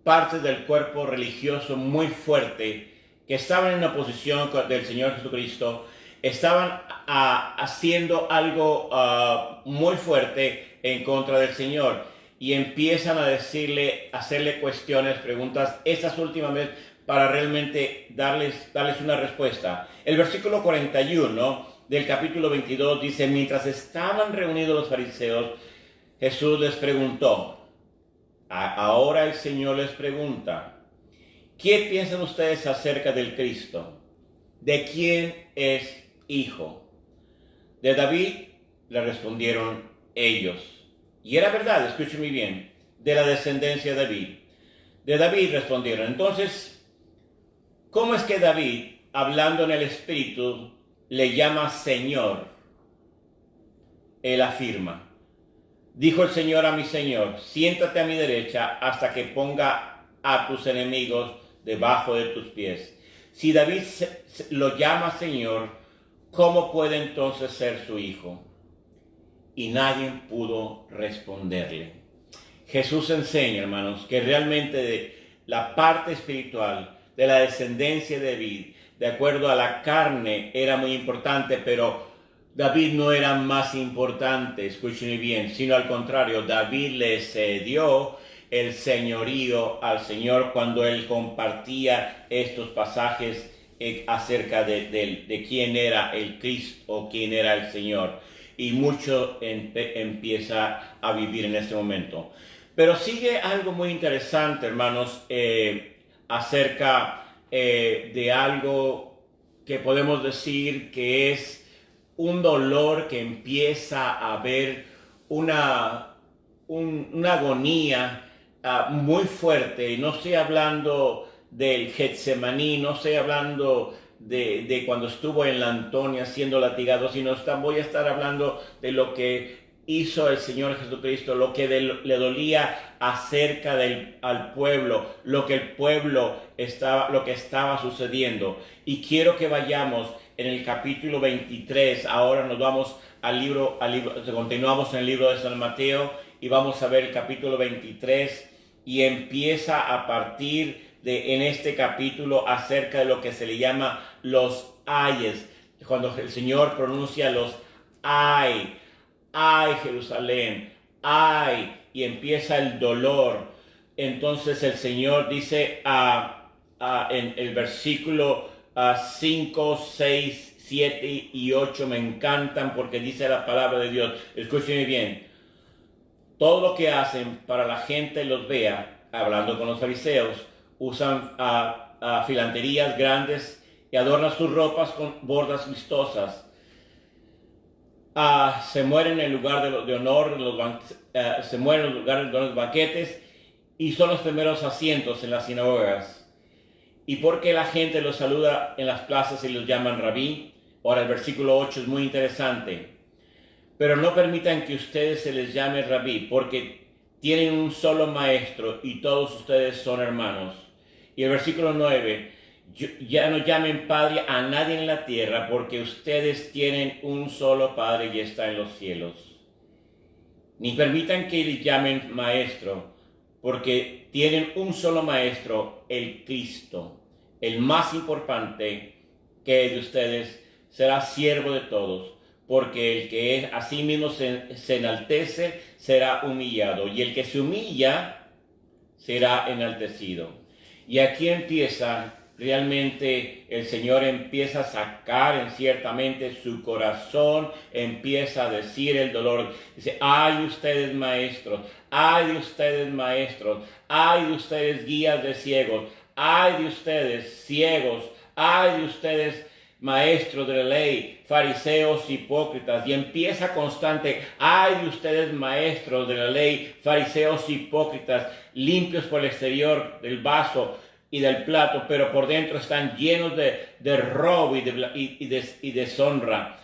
S1: parte del cuerpo religioso muy fuerte, que estaban en oposición del Señor Jesucristo, estaban haciendo algo muy fuerte en contra del Señor. y empiezan a hacerle cuestiones, preguntas, estas últimas veces, para realmente darles una respuesta. El versículo 41 del capítulo 22 dice: mientras estaban reunidos los fariseos, Jesús les preguntó. Ahora el Señor les pregunta: ¿qué piensan ustedes acerca del Cristo? ¿De quién es hijo? ¿De David? Le respondieron ellos. Y era verdad, escúchenme bien, de la descendencia de David. De David respondieron. Entonces, ¿cómo es que David, hablando en el Espíritu, le llama Señor? Él afirma: dijo el Señor a mi Señor, siéntate a mi derecha hasta que ponga a tus enemigos debajo de tus pies. Si David lo llama Señor, ¿cómo puede entonces ser su hijo? Y nadie pudo responderle. Jesús enseña, hermanos, que realmente de la parte espiritual, de la descendencia de David, de acuerdo a la carne, era muy importante, pero David no era más importante, escúchenme bien, sino al contrario, David le cedió el señorío al Señor cuando él compartía estos pasajes acerca de quién era el Cristo o quién era el Señor. Y mucho empieza a vivir en este momento. Pero sigue algo muy interesante, hermanos, acerca de algo que podemos decir que es un dolor que empieza a haber una agonía muy fuerte. No estoy hablando del Getsemaní, no estoy hablando de cuando estuvo en la Antonia siendo latigado, sino voy a estar hablando de lo que hizo el Señor Jesucristo, lo que le dolía acerca al pueblo, lo que el pueblo lo que estaba sucediendo. Y quiero que vayamos en el capítulo 23, ahora nos vamos al libro, continuamos en el libro de San Mateo y vamos a ver el capítulo 23 y empieza a partir en este capítulo acerca de lo que se le llama los ayes, cuando el Señor pronuncia los ay Jerusalén, ay, y empieza el dolor. Entonces el Señor dice en el versículo 5, 6, 7 y 8 me encantan porque dice la palabra de Dios. Escúchenme bien. Todo lo que hacen para la gente los vea, hablando con los fariseos, usan filanterías grandes y adornan sus ropas con bordas vistosas. Se mueren en el lugar de honor, se mueren en el lugar de los banquetes y son los primeros asientos en las sinagogas. Y porque la gente los saluda en las plazas y los llaman rabí. Ahora el versículo 8 es muy interesante. Pero no permitan que ustedes se les llame rabí, porque tienen un solo maestro y todos ustedes son hermanos. Y el versículo 9, ya no llamen padre a nadie en la tierra, porque ustedes tienen un solo Padre y está en los cielos. Ni permitan que les llamen maestro, porque tienen un solo maestro, el Cristo. El más importante que de ustedes será siervo de todos, porque el que es a sí mismo se enaltece será humillado, y el que se humilla será enaltecido. Y aquí empieza realmente el Señor empieza a sacar en ciertamente su corazón, empieza a decir el dolor. Dice: ay de ustedes maestros, ay de ustedes maestros, ay de ustedes guías de ciegos, ay de ustedes ciegos, ay de ustedes maestros de la ley, fariseos hipócritas. Y empieza constante: ay de ustedes maestros de la ley, fariseos hipócritas, limpios por el exterior del vaso y del plato, pero por dentro están llenos de robo y deshonra.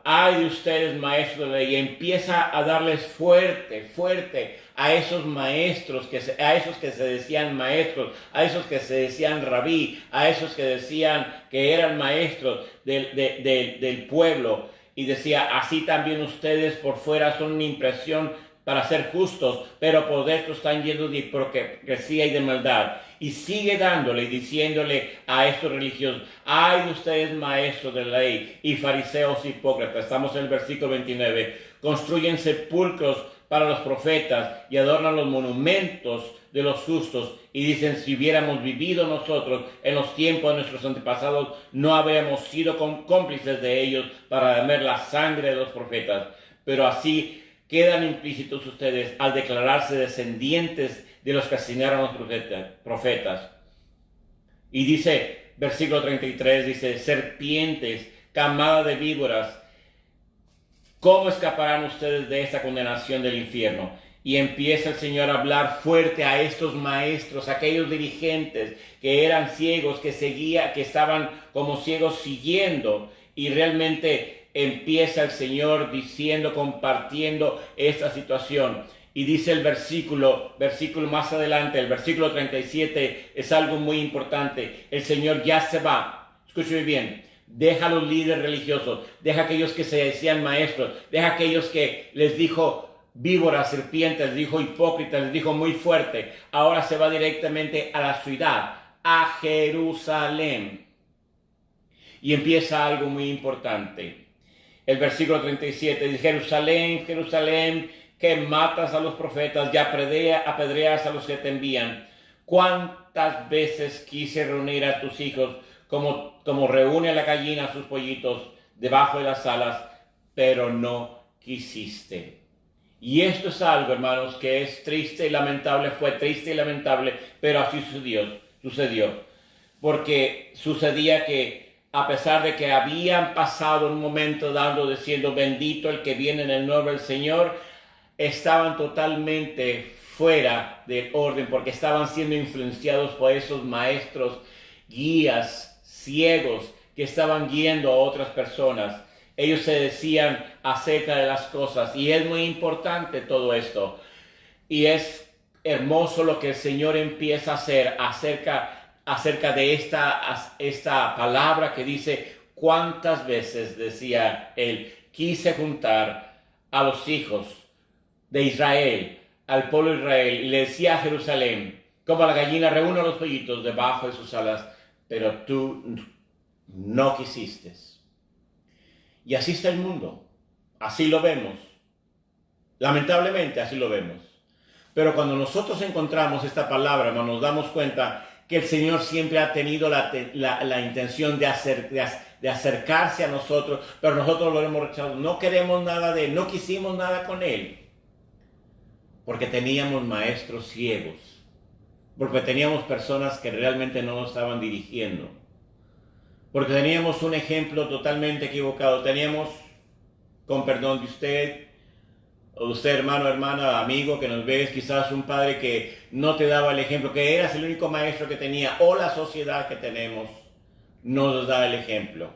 S1: Ay de ustedes maestros de la ley. Y empieza a darles fuerte a esos maestros, a esos que se decían maestros, a esos que se decían rabí, a esos que decían que eran maestros del pueblo. Y decía: así también ustedes por fuera son una impresión para ser justos, pero por dentro están llenos de hipocresía y de maldad. Y sigue dándole y diciéndole a estos religiosos: ay de ustedes maestros de la ley y fariseos hipócritas. Estamos en el versículo 29. Construyen sepulcros para los profetas y adornan los monumentos de los justos. Y dicen, si hubiéramos vivido nosotros en los tiempos de nuestros antepasados, no habríamos sido cómplices de ellos para lamer la sangre de los profetas. Pero así quedan implícitos ustedes al declararse descendientes de los que asesinaron a los profetas. Y dice, versículo 33, dice, serpientes, camada de víboras, ¿cómo escaparán ustedes de esta condenación del infierno? Y empieza el Señor a hablar fuerte a estos maestros, aquellos dirigentes que eran ciegos, que estaban como ciegos siguiendo. Y realmente empieza el Señor diciendo, compartiendo esta situación. Y dice el versículo más adelante, el versículo 37, es algo muy importante. El Señor ya se va. Escúcheme bien. Deja a los líderes religiosos, deja a aquellos que se decían maestros, deja a aquellos que les dijo víboras, serpientes, les dijo hipócritas, les dijo muy fuerte. Ahora se va directamente a la ciudad, a Jerusalén. Y empieza algo muy importante. El versículo 37 dice, Jerusalén, Jerusalén, que matas a los profetas y apedreas a los que te envían. ¿Cuántas veces quise reunir a tus hijos como reúne a la gallina a sus pollitos debajo de las alas, pero no quisiste? Y esto es algo, hermanos, que es triste y lamentable, fue triste y lamentable, pero así sucedió. Porque sucedía que a pesar de que habían pasado un momento diciendo bendito el que viene en el nombre del Señor, estaban totalmente fuera del orden porque estaban siendo influenciados por esos maestros, guías, ciegos que estaban guiando a otras personas. Ellos se decían acerca de las cosas y es muy importante todo esto. Y es hermoso lo que el Señor empieza a hacer acerca de esta palabra que dice, ¿cuántas veces, decía él, quise juntar a los hijos de Israel, al pueblo de Israel, y le decía a Jerusalén, como la gallina reúne a los pollitos debajo de sus alas, pero tú no quisiste. Y así está el mundo, así lo vemos, lamentablemente así lo vemos. Pero cuando nosotros encontramos esta palabra, hermano, nos damos cuenta que el Señor siempre ha tenido la intención de acercarse a nosotros, pero nosotros lo hemos rechazado. No queremos nada de Él, no quisimos nada con Él, porque teníamos maestros ciegos, porque teníamos personas que realmente no nos estaban dirigiendo, porque teníamos un ejemplo totalmente equivocado. Teníamos, con perdón de usted, o de usted, hermano, hermana, amigo que nos ves, quizás un padre que no te daba el ejemplo, que eras el único maestro que tenía, o la sociedad que tenemos no nos da el ejemplo.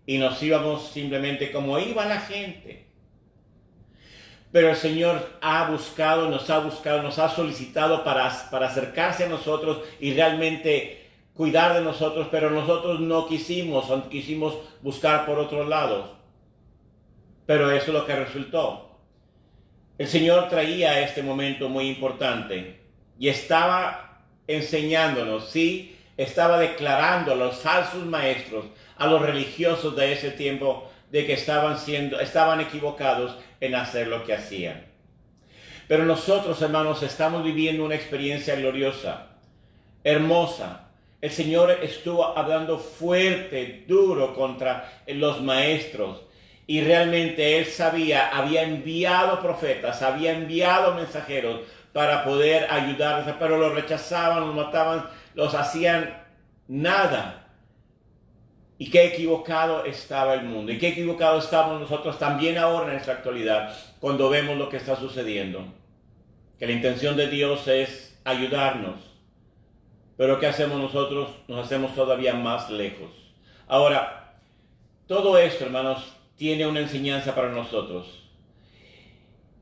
S1: Y nos íbamos simplemente como iba la gente. Pero el Señor nos ha solicitado para acercarse a nosotros y realmente cuidar de nosotros, pero nosotros no quisimos buscar por otros lados. Pero eso es lo que resultó. El Señor traía este momento muy importante y estaba enseñándonos, sí, estaba declarando a los falsos maestros, a los religiosos de ese tiempo, de que estaban equivocados en hacer lo que hacían. Pero nosotros, hermanos, estamos viviendo una experiencia gloriosa, hermosa. El Señor estuvo hablando fuerte, duro contra los maestros. Y realmente Él había enviado profetas, había enviado mensajeros para poder ayudarles, pero los rechazaban, los mataban, los hacían nada. Y qué equivocado estaba el mundo, y qué equivocado estamos nosotros también ahora en nuestra actualidad, cuando vemos lo que está sucediendo. Que la intención de Dios es ayudarnos, pero ¿qué hacemos nosotros? Nos hacemos todavía más lejos. Ahora, todo esto, hermanos, tiene una enseñanza para nosotros.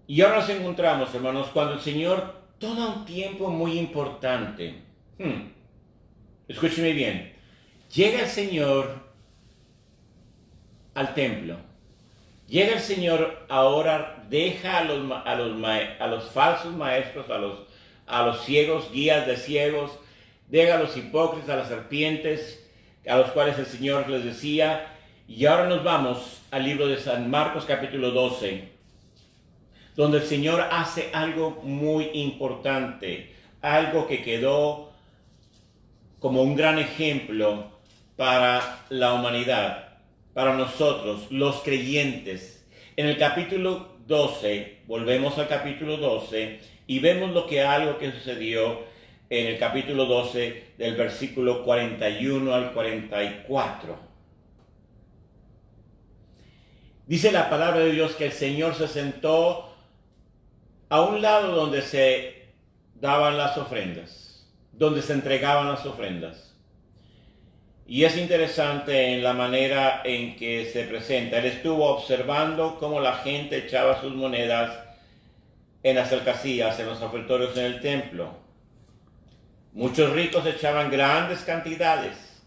S1: Y ahora nos encontramos, hermanos, cuando el Señor toma un tiempo muy importante. Escúcheme bien. Llega el Señor al templo. Llega el Señor ahora, deja a los falsos maestros, a los ciegos, guías de ciegos, deja a los hipócritas, a las serpientes, a los cuales el Señor les decía. Y ahora nos vamos al libro de San Marcos capítulo 12. donde el Señor hace algo muy importante, algo que quedó como un gran ejemplo para la humanidad, para nosotros, los creyentes. En el capítulo 12, volvemos al capítulo 12 y vemos algo que sucedió en el capítulo 12 del versículo 41 al 44. Dice la palabra de Dios que el Señor se sentó a un lado donde se daban las ofrendas, donde se entregaban las ofrendas. Y es interesante en la manera en que se presenta. Él estuvo observando cómo la gente echaba sus monedas en las alcacías, en los ofertorios en el templo. Muchos ricos echaban grandes cantidades.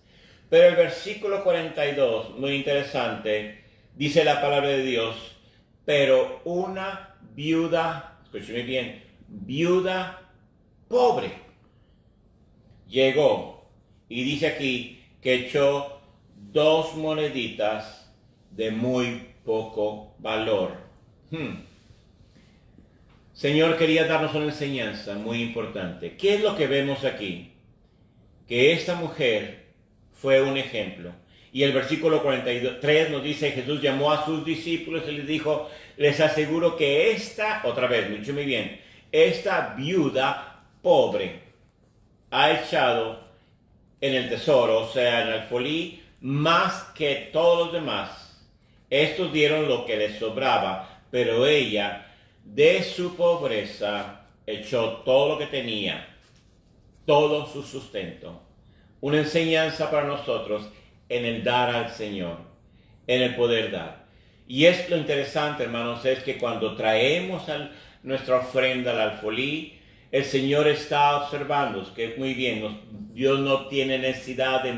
S1: Pero el versículo 42, muy interesante, dice la palabra de Dios, pero una viuda, escúcheme bien, viuda pobre, llegó y dice aquí que echó 2 moneditas de muy poco valor. Señor quería darnos una enseñanza muy importante. ¿Qué es lo que vemos aquí? Que esta mujer fue un ejemplo. Y el versículo 43 nos dice, Jesús llamó a sus discípulos y les dijo, les aseguro que otra vez, muy bien, esta viuda pobre ha echado en el tesoro, o sea, en el alfolí, más que todos los demás. Estos dieron lo que les sobraba, pero ella, de su pobreza, echó todo lo que tenía, todo su sustento. Una enseñanza para nosotros en el dar al Señor, en el poder dar. Y es lo interesante, hermanos, es que cuando traemos nuestra ofrenda al alfolí, el Señor está observando que muy bien, Dios no tiene necesidad de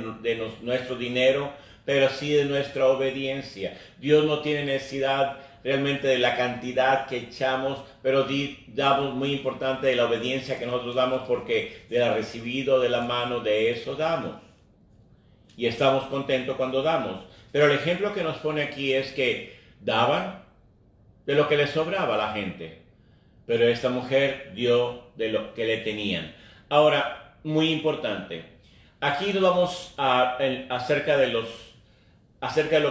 S1: nuestro dinero, pero sí de nuestra obediencia. Dios no tiene necesidad realmente de la cantidad que echamos, pero damos muy importante de la obediencia que nosotros damos, porque de la recibido de la mano de eso damos. Y estamos contentos cuando damos. Pero el ejemplo que nos pone aquí es que daban de lo que les sobraba a la gente. Pero esta mujer dio de lo que le tenían. Ahora, muy importante. Aquí nos vamos acerca de lo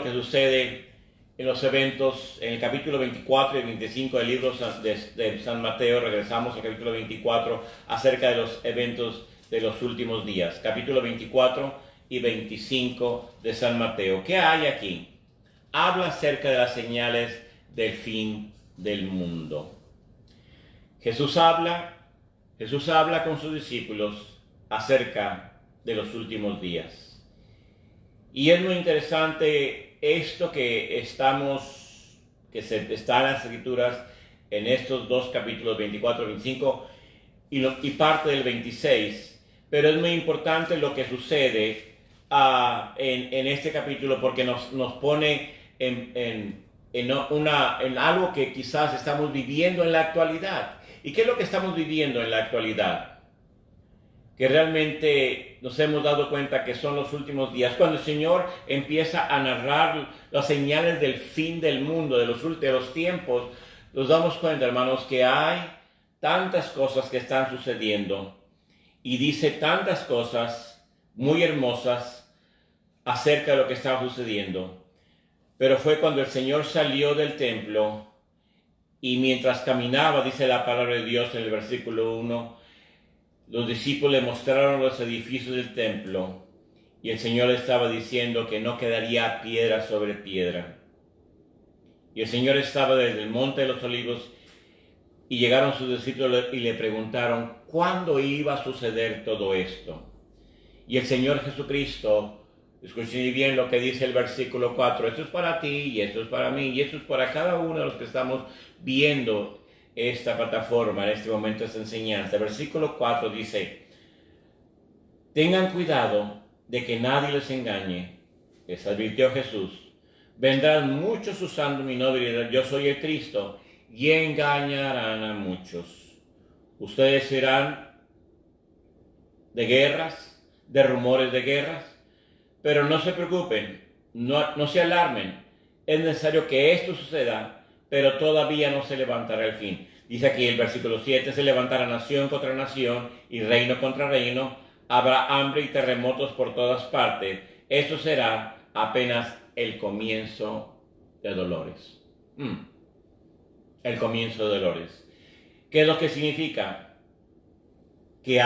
S1: que sucede en los eventos, en el capítulo 24 y 25 del libro de San Mateo. Regresamos al capítulo 24 acerca de los eventos de los últimos días. Capítulo 24 y 25 de San Mateo. ¿Qué hay aquí? Habla acerca de las señales del fin del mundo. Jesús habla con sus discípulos acerca de los últimos días. Y es muy interesante esto que está en las Escrituras en estos 2 capítulos, 24 y 25, y parte del 26. Pero es muy importante lo que sucede en este capítulo, porque nos pone en algo que quizás estamos viviendo en la actualidad. ¿Y qué es lo que estamos viviendo en la actualidad? Que realmente nos hemos dado cuenta que son los últimos días, cuando el Señor empieza a narrar las señales del fin del mundo, de los tiempos. Nos damos cuenta, hermanos, que hay tantas cosas que están sucediendo, y dice tantas cosas muy hermosas acerca de lo que estaba sucediendo. Pero fue cuando el Señor salió del templo, y mientras caminaba, dice la palabra de Dios en el versículo 1, los discípulos le mostraron los edificios del templo, y el Señor estaba diciendo que no quedaría piedra sobre piedra. Y el Señor estaba desde el monte de los olivos, y llegaron sus discípulos y le preguntaron cuándo iba a suceder todo esto. Y el Señor Jesucristo, escuchen bien lo que dice el versículo 4, esto es para ti, y esto es para mí, y esto es para cada uno de los que estamos viendo esta plataforma en este momento, esta enseñanza. El versículo 4 dice, tengan cuidado de que nadie les engañe, les advirtió Jesús. Vendrán muchos usando mi nombre, yo soy el Cristo, y engañarán a muchos. Ustedes serán de guerras, de rumores de guerras, pero no se preocupen, no se alarmen. Es necesario que esto suceda, pero todavía no se levantará el fin. Dice aquí el versículo 7, se levantará nación contra nación y reino contra reino, habrá hambre y terremotos por todas partes. Eso será apenas el comienzo de dolores. El comienzo de dolores. ¿Qué es lo que significa? Que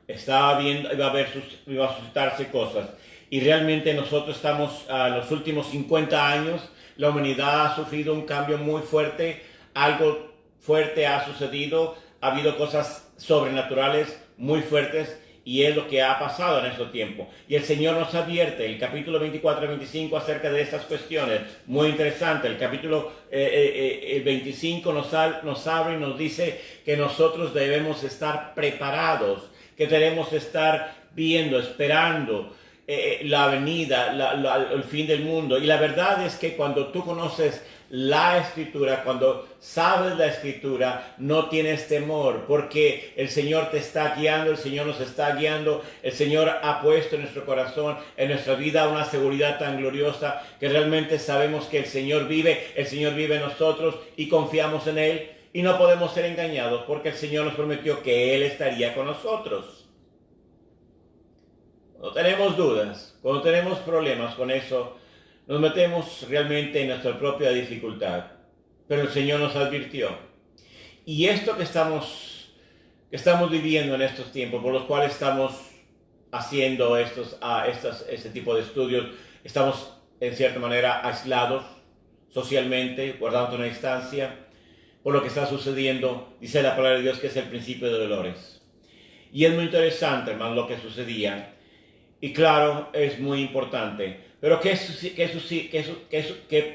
S1: estaba viendo, iba a suscitarse cosas. Y realmente nosotros estamos a los últimos 50 años, la humanidad ha sufrido un cambio muy fuerte, algo fuerte ha sucedido, ha habido cosas sobrenaturales muy fuertes y es lo que ha pasado en estos tiempos. Y el Señor nos advierte, el capítulo 24 y 25 acerca de estas cuestiones, muy interesante. El capítulo 25 nos abre y nos dice que nosotros debemos estar preparados, que debemos estar viendo, esperando la venida, el fin del mundo. Y la verdad es que cuando tú conoces la Escritura, cuando sabes la Escritura, no tienes temor, porque el Señor te está guiando, el Señor nos está guiando, el Señor ha puesto en nuestro corazón, en nuestra vida, una seguridad tan gloriosa que realmente sabemos que el Señor vive en nosotros y confiamos en Él y no podemos ser engañados porque el Señor nos prometió que Él estaría con nosotros. Cuando tenemos dudas, cuando tenemos problemas con eso, nos metemos realmente en nuestra propia dificultad. Pero el Señor nos advirtió. Y esto que estamos viviendo en estos tiempos, por los cuales estamos haciendo este tipo de estudios, estamos en cierta manera aislados socialmente, guardando una distancia, por lo que está sucediendo, dice la palabra de Dios que es el principio de dolores. Y es muy interesante, hermano, lo que sucedía. Y claro, es muy importante. Pero ¿qué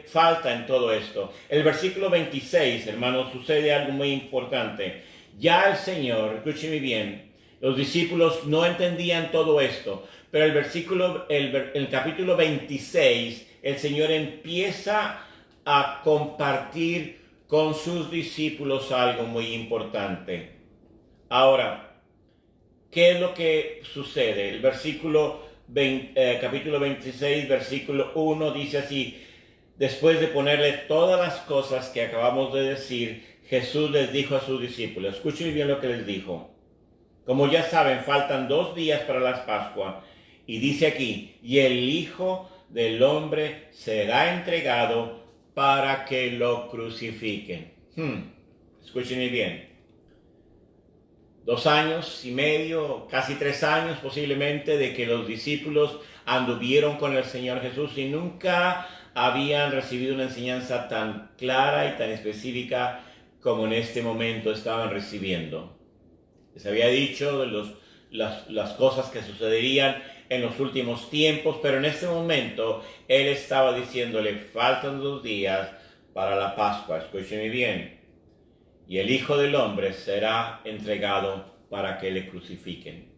S1: falta en todo esto? El versículo 26, hermanos, sucede algo muy importante. Ya el Señor, escúcheme bien, los discípulos no entendían todo esto, pero el capítulo 26, el Señor empieza a compartir con sus discípulos algo muy importante. Ahora, ¿qué es lo que sucede? El capítulo 26, versículo 1 dice así: después de ponerle todas las cosas que acabamos de decir, Jesús les dijo a sus discípulos, escuchen bien lo que les dijo. Como ya saben, faltan 2 días para las Pascuas, y dice aquí, y el Hijo del Hombre será entregado para que lo crucifiquen. Escúchenme bien. 2 años y medio, casi 3 años posiblemente, de que los discípulos anduvieron con el Señor Jesús y nunca habían recibido una enseñanza tan clara y tan específica como en este momento estaban recibiendo. Les había dicho de las cosas que sucederían en los últimos tiempos, pero en este momento Él estaba diciéndole, faltan 2 días para la Pascua, escúcheme bien. Y el Hijo del Hombre será entregado para que le crucifiquen.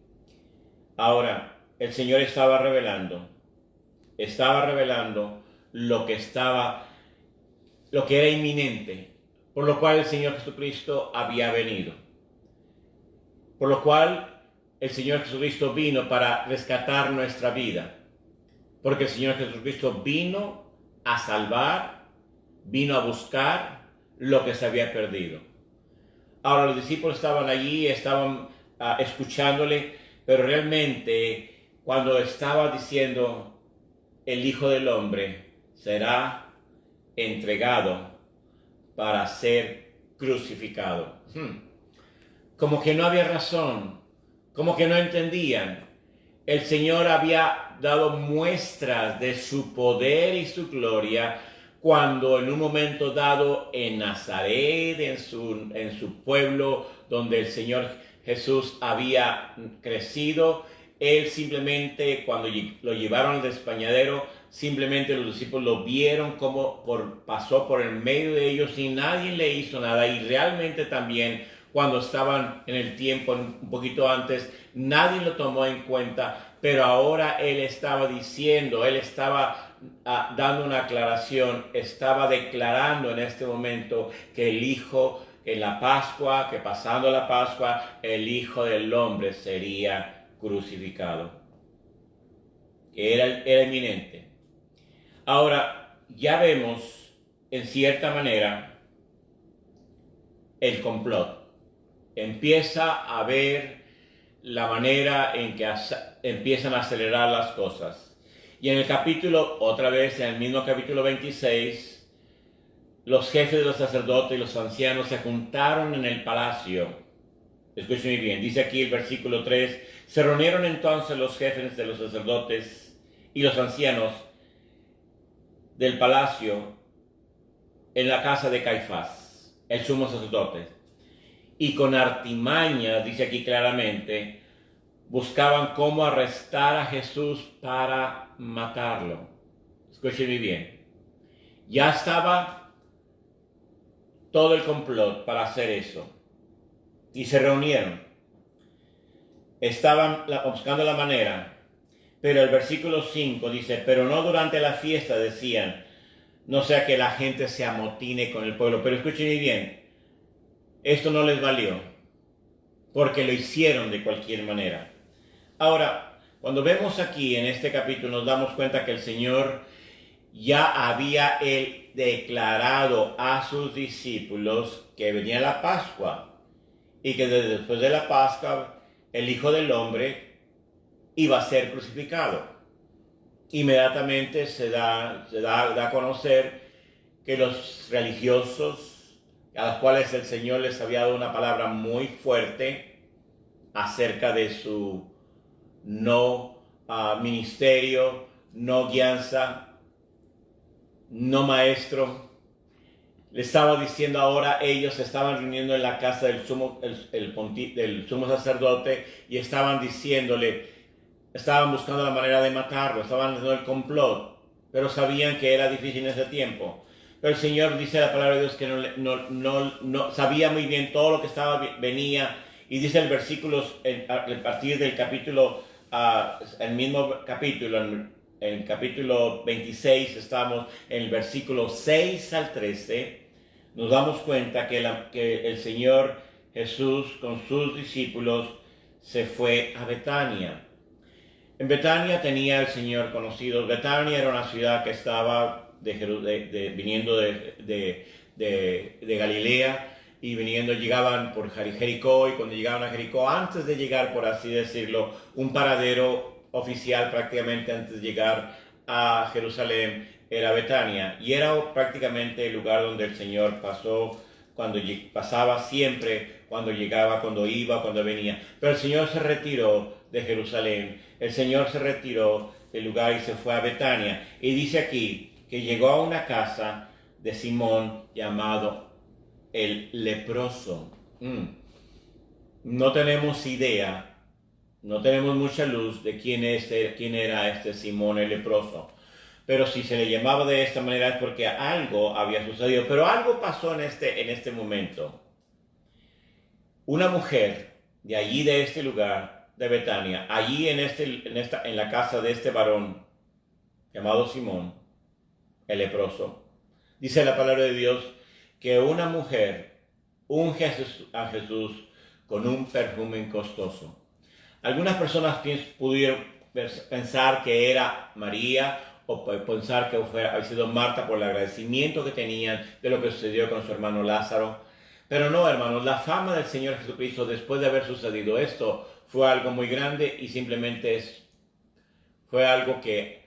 S1: Ahora, el Señor estaba revelando lo que era inminente, por lo cual el Señor Jesucristo había venido. Por lo cual el Señor Jesucristo vino para rescatar nuestra vida. Porque el Señor Jesucristo vino a salvar, vino a buscar lo que se había perdido. Ahora los discípulos estaban allí, estaban escuchándole, pero realmente cuando estaba diciendo el Hijo del Hombre será entregado para ser crucificado. Como que no había razón, como que no entendían. El Señor había dado muestras de su poder y su gloria cuando en un momento dado en Nazaret, en su pueblo donde el Señor Jesús había crecido, Él simplemente, cuando lo llevaron al despeñadero, simplemente los discípulos lo vieron como pasó por el medio de ellos y nadie le hizo nada. Y realmente también cuando estaban en el tiempo, un poquito antes, nadie lo tomó en cuenta, pero ahora Él estaba diciendo, Él estaba dando una aclaración, estaba declarando en este momento que el Hijo, en la Pascua, que pasando la Pascua, el Hijo del Hombre sería crucificado. Era inminente. Ahora, ya vemos en cierta manera, el complot. Empieza a ver la manera en que empiezan a acelerar las cosas. Y en el capítulo, otra vez, en el mismo capítulo 26, los jefes de los sacerdotes y los ancianos se juntaron en el palacio. Escúchenme bien, dice aquí el versículo 3, se reunieron entonces los jefes de los sacerdotes y los ancianos del palacio en la casa de Caifás, el sumo sacerdote. Y con artimaña, dice aquí claramente, buscaban cómo arrestar a Jesús para matarlo. Escúchenme bien. Ya estaba todo el complot para hacer eso. Y se reunieron. Estaban buscando la manera. Pero el versículo 5 dice, pero no durante la fiesta, decían, no sea que la gente se amotine con el pueblo. Pero escúchenme bien. Esto no les valió, porque lo hicieron de cualquier manera. Ahora, cuando vemos aquí en este capítulo, nos damos cuenta que el Señor ya había él declarado a sus discípulos que venía la Pascua y que después de la Pascua el Hijo del Hombre iba a ser crucificado. Inmediatamente se da a conocer que los religiosos, a los cuales el Señor les había dado una palabra muy fuerte acerca de su no ministerio, no guianza, no maestro. Le estaba diciendo ahora, ellos se estaban reuniendo en la casa del del sumo sacerdote y estaban diciéndole, estaban buscando la manera de matarlo, estaban haciendo el complot, pero sabían que era difícil en ese tiempo. Pero el Señor dice la palabra de Dios que no sabía muy bien todo lo que venía, y dice el versículo a partir del capítulo, el mismo capítulo, en el capítulo 26, estamos en el versículo 6 al 13, nos damos cuenta que el Señor Jesús con sus discípulos se fue a Betania. En Betania tenía el Señor conocido. Betania era una ciudad que estaba viniendo de Galilea y llegaban por Jericó, y cuando llegaban a Jericó, antes de llegar, por así decirlo, un paradero oficial prácticamente antes de llegar a Jerusalén era Betania, y era prácticamente el lugar donde el Señor pasaba siempre, cuando llegaba, cuando iba, cuando venía. Pero el Señor se retiró de Jerusalén, el Señor se retiró del lugar y se fue a Betania, y dice aquí que llegó a una casa de Simón llamado el leproso. No tenemos idea, no tenemos mucha luz de quién era este Simón el leproso. Pero si se le llamaba de esta manera es porque algo había sucedido. Pero algo pasó en este momento. Una mujer de allí, de este lugar, de Betania, allí en la casa de este varón llamado Simón, el leproso, dice la palabra de Dios que una mujer unge a Jesús con un perfume costoso. Algunas personas pudieron pensar que era María, o pensar que había sido Marta por el agradecimiento que tenían de lo que sucedió con su hermano Lázaro. Pero no, hermanos, la fama del Señor Jesucristo después de haber sucedido esto fue algo muy grande, y simplemente fue algo que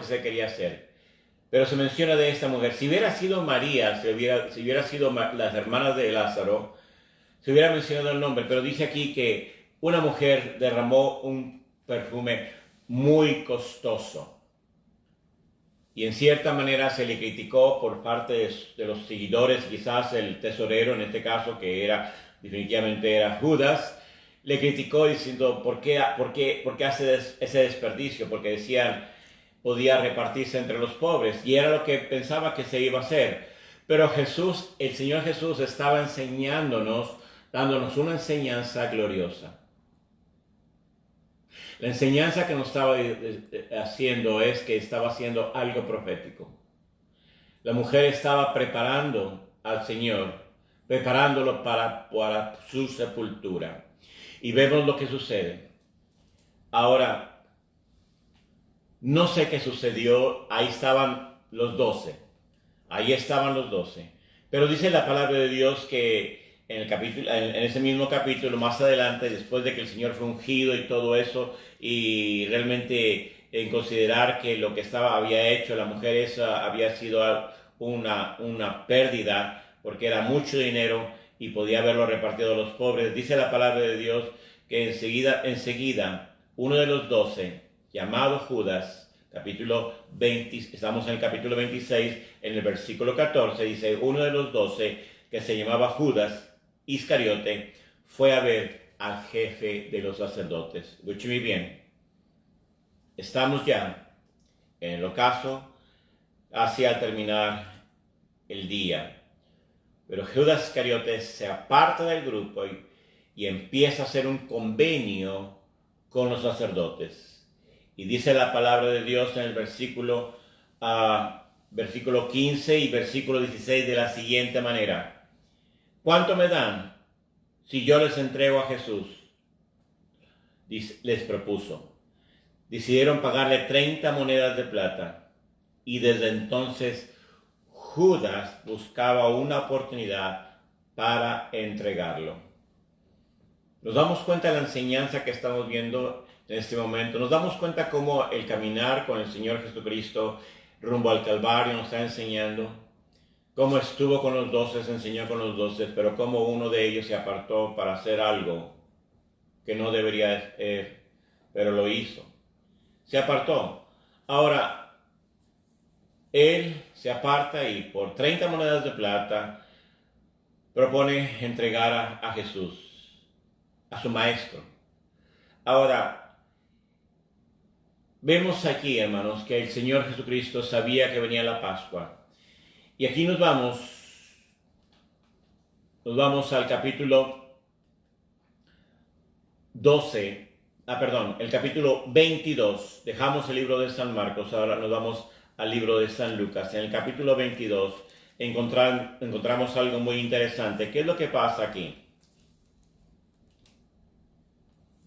S1: se quería hacer. Pero se menciona de esta mujer. Si hubiera sido María, si hubiera sido las hermanas de Lázaro, se hubiera mencionado el nombre, pero dice aquí que una mujer derramó un perfume muy costoso. Y en cierta manera se le criticó por parte de los seguidores, quizás el tesorero en este caso, que definitivamente era Judas, le criticó diciendo, ¿por qué hace ese desperdicio? Porque decían, podía repartirse entre los pobres, y era lo que pensaba que se iba a hacer. Pero el Señor Jesús estaba dándonos una enseñanza gloriosa. La enseñanza que nos estaba haciendo es que estaba haciendo algo profético. La mujer estaba preparando al Señor, preparándolo para su sepultura. Y vemos lo que sucede. Ahora, no sé qué sucedió. Ahí estaban los 12. Ahí estaban los 12. Pero dice la palabra de Dios que en ese mismo capítulo, más adelante, después de que el Señor fue ungido y todo eso, y realmente en considerar que lo que había hecho la mujer esa había sido una pérdida, porque era mucho dinero y podía haberlo repartido a los pobres, dice la palabra de Dios que enseguida uno de los 12, llamado Judas, capítulo 20, estamos en el capítulo 26, en el versículo 14, dice, uno de los 12, que se llamaba Judas Iscariote, fue a ver al jefe de los sacerdotes. Escúcheme bien, estamos ya en el ocaso, hacia terminar el día. Pero Judas Iscariote se aparta del grupo y empieza a hacer un convenio con los sacerdotes. Y dice la palabra de Dios en el versículo 15 y versículo 16 de la siguiente manera. ¿Cuánto me dan si yo les entrego a Jesús? Les propuso. Decidieron pagarle 30 monedas de plata. Y desde entonces Judas buscaba una oportunidad para entregarlo. Nos damos cuenta de la enseñanza que estamos viendo en este momento. Nos damos cuenta cómo el caminar con el Señor Jesucristo rumbo al Calvario nos está enseñando. Cómo estuvo con los 12, se enseñó con los 12, pero cómo uno de ellos se apartó para hacer algo que no debería, pero lo hizo. Se apartó. Ahora, él se aparta y por 30 monedas de plata propone entregar a Jesús, a su maestro. Ahora, vemos aquí, hermanos, que el Señor Jesucristo sabía que venía la Pascua. Y aquí nos vamos al capítulo 12, el capítulo 22. Dejamos el libro de San Marcos, ahora nos vamos al libro de San Lucas. En el capítulo 22 encontramos algo muy interesante. ¿Qué es lo que pasa aquí?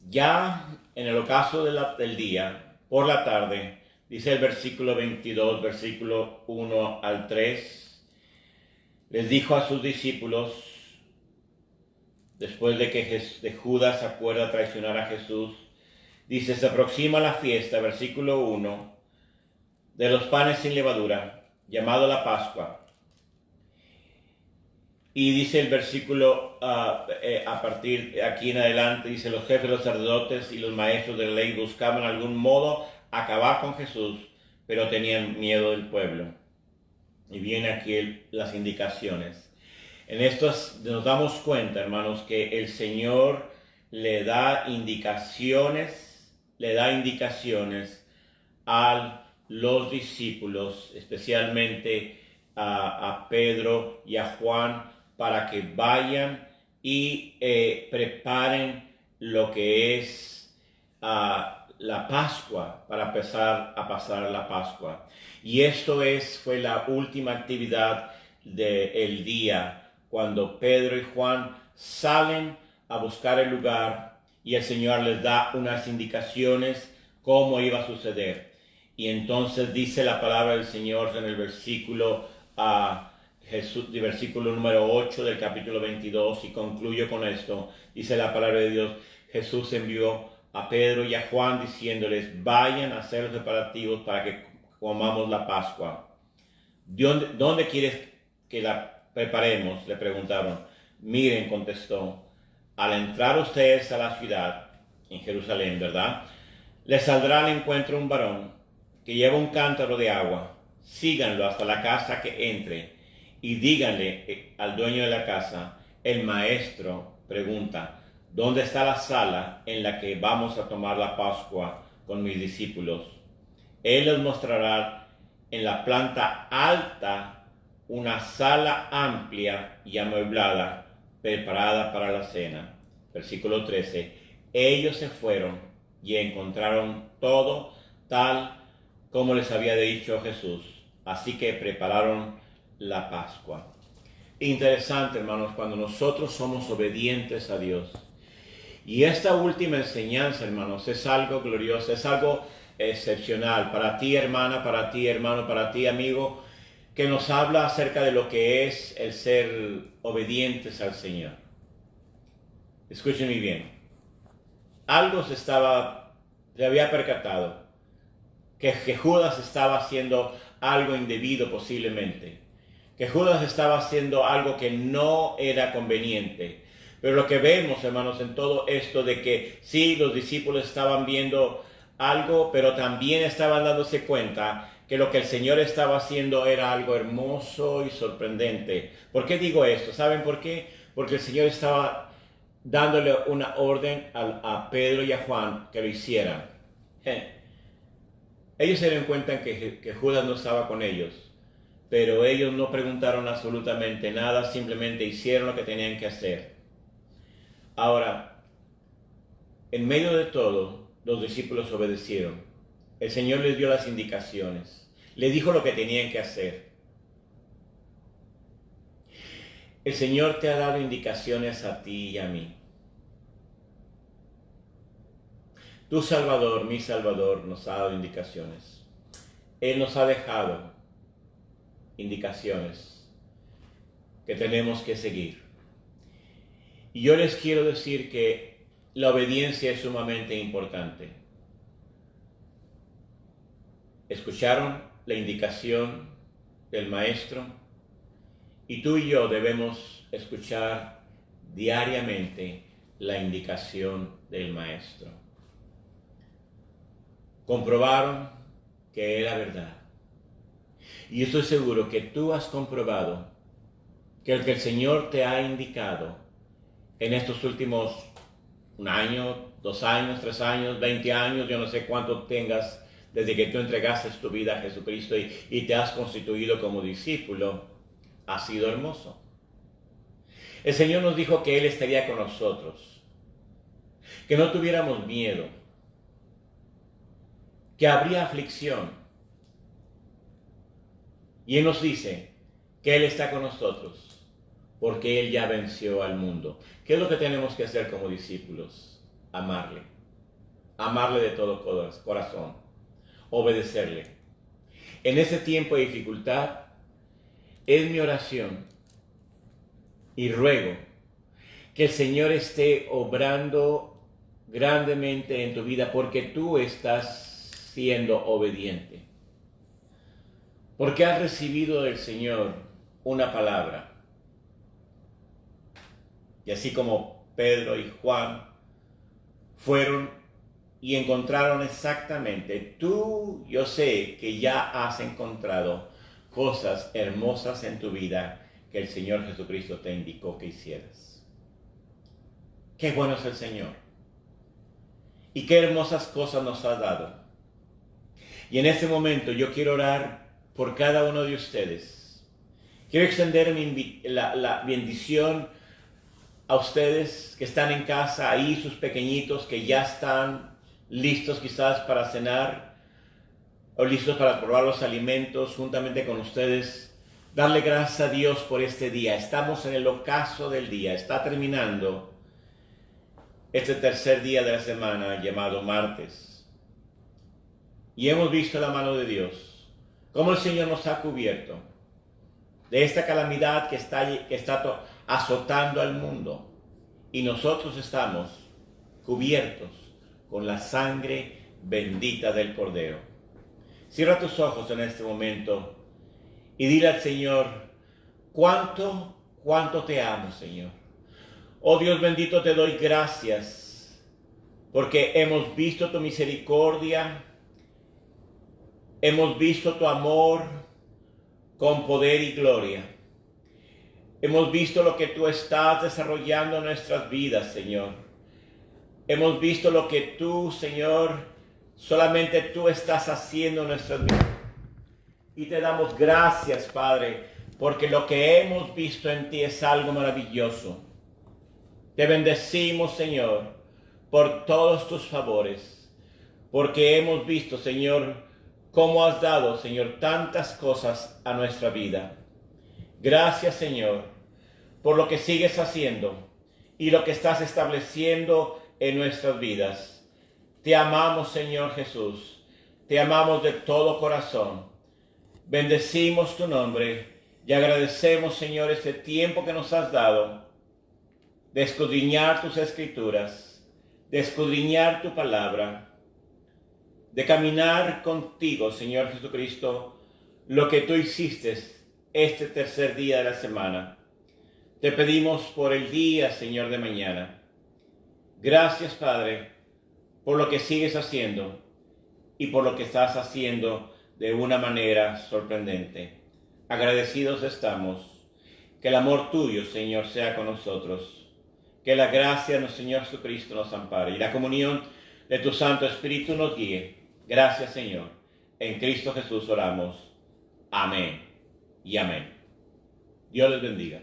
S1: Ya en el ocaso del día, por la tarde, dice el versículo 22, versículo 1 al 3, les dijo a sus discípulos, después de que Judas se acuerda traicionar a Jesús, dice, se aproxima la fiesta, versículo 1, de los panes sin levadura, llamado la Pascua. Y dice el versículo, a partir de aquí en adelante, dice, los jefes, los sacerdotes y los maestros de la ley buscaban algún modo acabar con Jesús, pero tenían miedo del pueblo. Y viene aquí las indicaciones. En estos nos damos cuenta, hermanos, que el Señor le da indicaciones a los discípulos, especialmente a Pedro y a Juan, para que vayan y preparen lo que es la Pascua, para empezar a pasar la Pascua. Y esto fue la última actividad del día, cuando Pedro y Juan salen a buscar el lugar y el Señor les da unas indicaciones cómo iba a suceder. Y entonces dice la palabra del Señor en el versículo versículo número 8 del capítulo 22, y concluyo con esto. Dice la palabra de Dios, Jesús envió a Pedro y a Juan diciéndoles, vayan a hacer los preparativos para que comamos la Pascua. ¿Dónde quieres que la preparemos?, le preguntaron. Miren, contestó, al entrar ustedes a la ciudad, en Jerusalén, ¿verdad?, les saldrá al encuentro un varón que lleva un cántaro de agua. Síganlo hasta la casa que entre y díganle al dueño de la casa, el maestro pregunta, ¿dónde está la sala en la que vamos a tomar la Pascua con mis discípulos? Él les mostrará en la planta alta una sala amplia y amueblada, preparada para la cena. Versículo 13. Ellos se fueron y encontraron todo tal como les había dicho Jesús. Así que prepararon la Pascua. Interesante, hermanos, cuando nosotros somos obedientes a Dios. Y esta última enseñanza, hermanos, es algo glorioso, es algo excepcional. Para ti, hermana, para ti, hermano, para ti, amigo, que nos habla acerca de lo que es el ser obedientes al Señor. Escúchenme bien. Algo se había percatado, que Judas estaba haciendo algo indebido posiblemente, que Judas estaba haciendo algo que no era conveniente. Pero lo que vemos, hermanos, en todo esto de que sí, los discípulos estaban viendo algo, pero también estaban dándose cuenta que lo que el Señor estaba haciendo era algo hermoso y sorprendente. ¿Por qué digo esto? ¿Saben por qué? Porque el Señor estaba dándole una orden a Pedro y a Juan que lo hicieran. Ellos se dieron cuenta que Judas no estaba con ellos, pero ellos no preguntaron absolutamente nada, simplemente hicieron lo que tenían que hacer. Ahora, en medio de todo, los discípulos obedecieron. El Señor les dio las indicaciones, les dijo lo que tenían que hacer. El Señor te ha dado indicaciones a ti y a mí. Tu Salvador, mi Salvador, nos ha dado indicaciones. Él nos ha dejado indicaciones que tenemos que seguir. Y yo les quiero decir que la obediencia es sumamente importante. Escucharon la indicación del Maestro y tú y yo debemos escuchar diariamente la indicación del Maestro. Comprobaron que era verdad. Y estoy seguro que tú has comprobado que el que el Señor te ha indicado en estos últimos 1 año, 2 años, 3 años, 20 años, yo no sé cuánto tengas desde que tú entregaste tu vida a Jesucristo y te has constituido como discípulo, ha sido hermoso. El Señor nos dijo que Él estaría con nosotros, que no tuviéramos miedo, que habría aflicción. Y Él nos dice que Él está con nosotros porque Él ya venció al mundo. ¿Qué es lo que tenemos que hacer como discípulos? Amarle. Amarle de todo corazón. Obedecerle. En ese tiempo de dificultad, es mi oración y ruego que el Señor esté obrando grandemente en tu vida porque tú estás siendo obediente. Porque has recibido del Señor una palabra. Y así como Pedro y Juan fueron y encontraron exactamente, yo sé que ya has encontrado cosas hermosas en tu vida que el Señor Jesucristo te indicó que hicieras. Qué bueno es el Señor. Y qué hermosas cosas nos ha dado. Y en este momento yo quiero orar por cada uno de ustedes. Quiero extender la bendición a ustedes que están en casa, ahí sus pequeñitos que ya están listos quizás para cenar o listos para probar los alimentos juntamente con ustedes. Darle gracias a Dios por este día. Estamos en el ocaso del día. Está terminando este tercer día de la semana llamado martes. Y hemos visto la mano de Dios. Cómo el Señor nos ha cubierto de esta calamidad que está azotando al mundo. Y nosotros estamos cubiertos con la sangre bendita del Cordero. Cierra tus ojos en este momento y dile al Señor, cuánto te amo, Señor. Oh Dios bendito, te doy gracias porque hemos visto tu misericordia, hemos visto tu amor con poder y gloria. Hemos visto lo que tú estás desarrollando en nuestras vidas, Señor. Hemos visto lo que tú, Señor, solamente tú estás haciendo en nuestras vidas. Y te damos gracias, Padre, porque lo que hemos visto en ti es algo maravilloso. Te bendecimos, Señor, por todos tus favores, porque hemos visto, Señor, cómo has dado, Señor, tantas cosas a nuestra vida. Gracias, Señor, por lo que sigues haciendo y lo que estás estableciendo en nuestras vidas. Te amamos, Señor Jesús. Te amamos de todo corazón. Bendecimos tu nombre y agradecemos, Señor, este tiempo que nos has dado de escudriñar tus escrituras, de escudriñar tu palabra, de caminar contigo, Señor Jesucristo, lo que tú hiciste este tercer día de la semana. Te pedimos por el día, Señor, de mañana. Gracias, Padre, por lo que sigues haciendo y por lo que estás haciendo de una manera sorprendente. Agradecidos estamos. Que el amor tuyo, Señor, sea con nosotros. Que la gracia de nuestro Señor Jesucristo nos ampare y la comunión de tu Santo Espíritu nos guíe. Gracias, Señor. En Cristo Jesús oramos. Amén y amén. Dios les bendiga.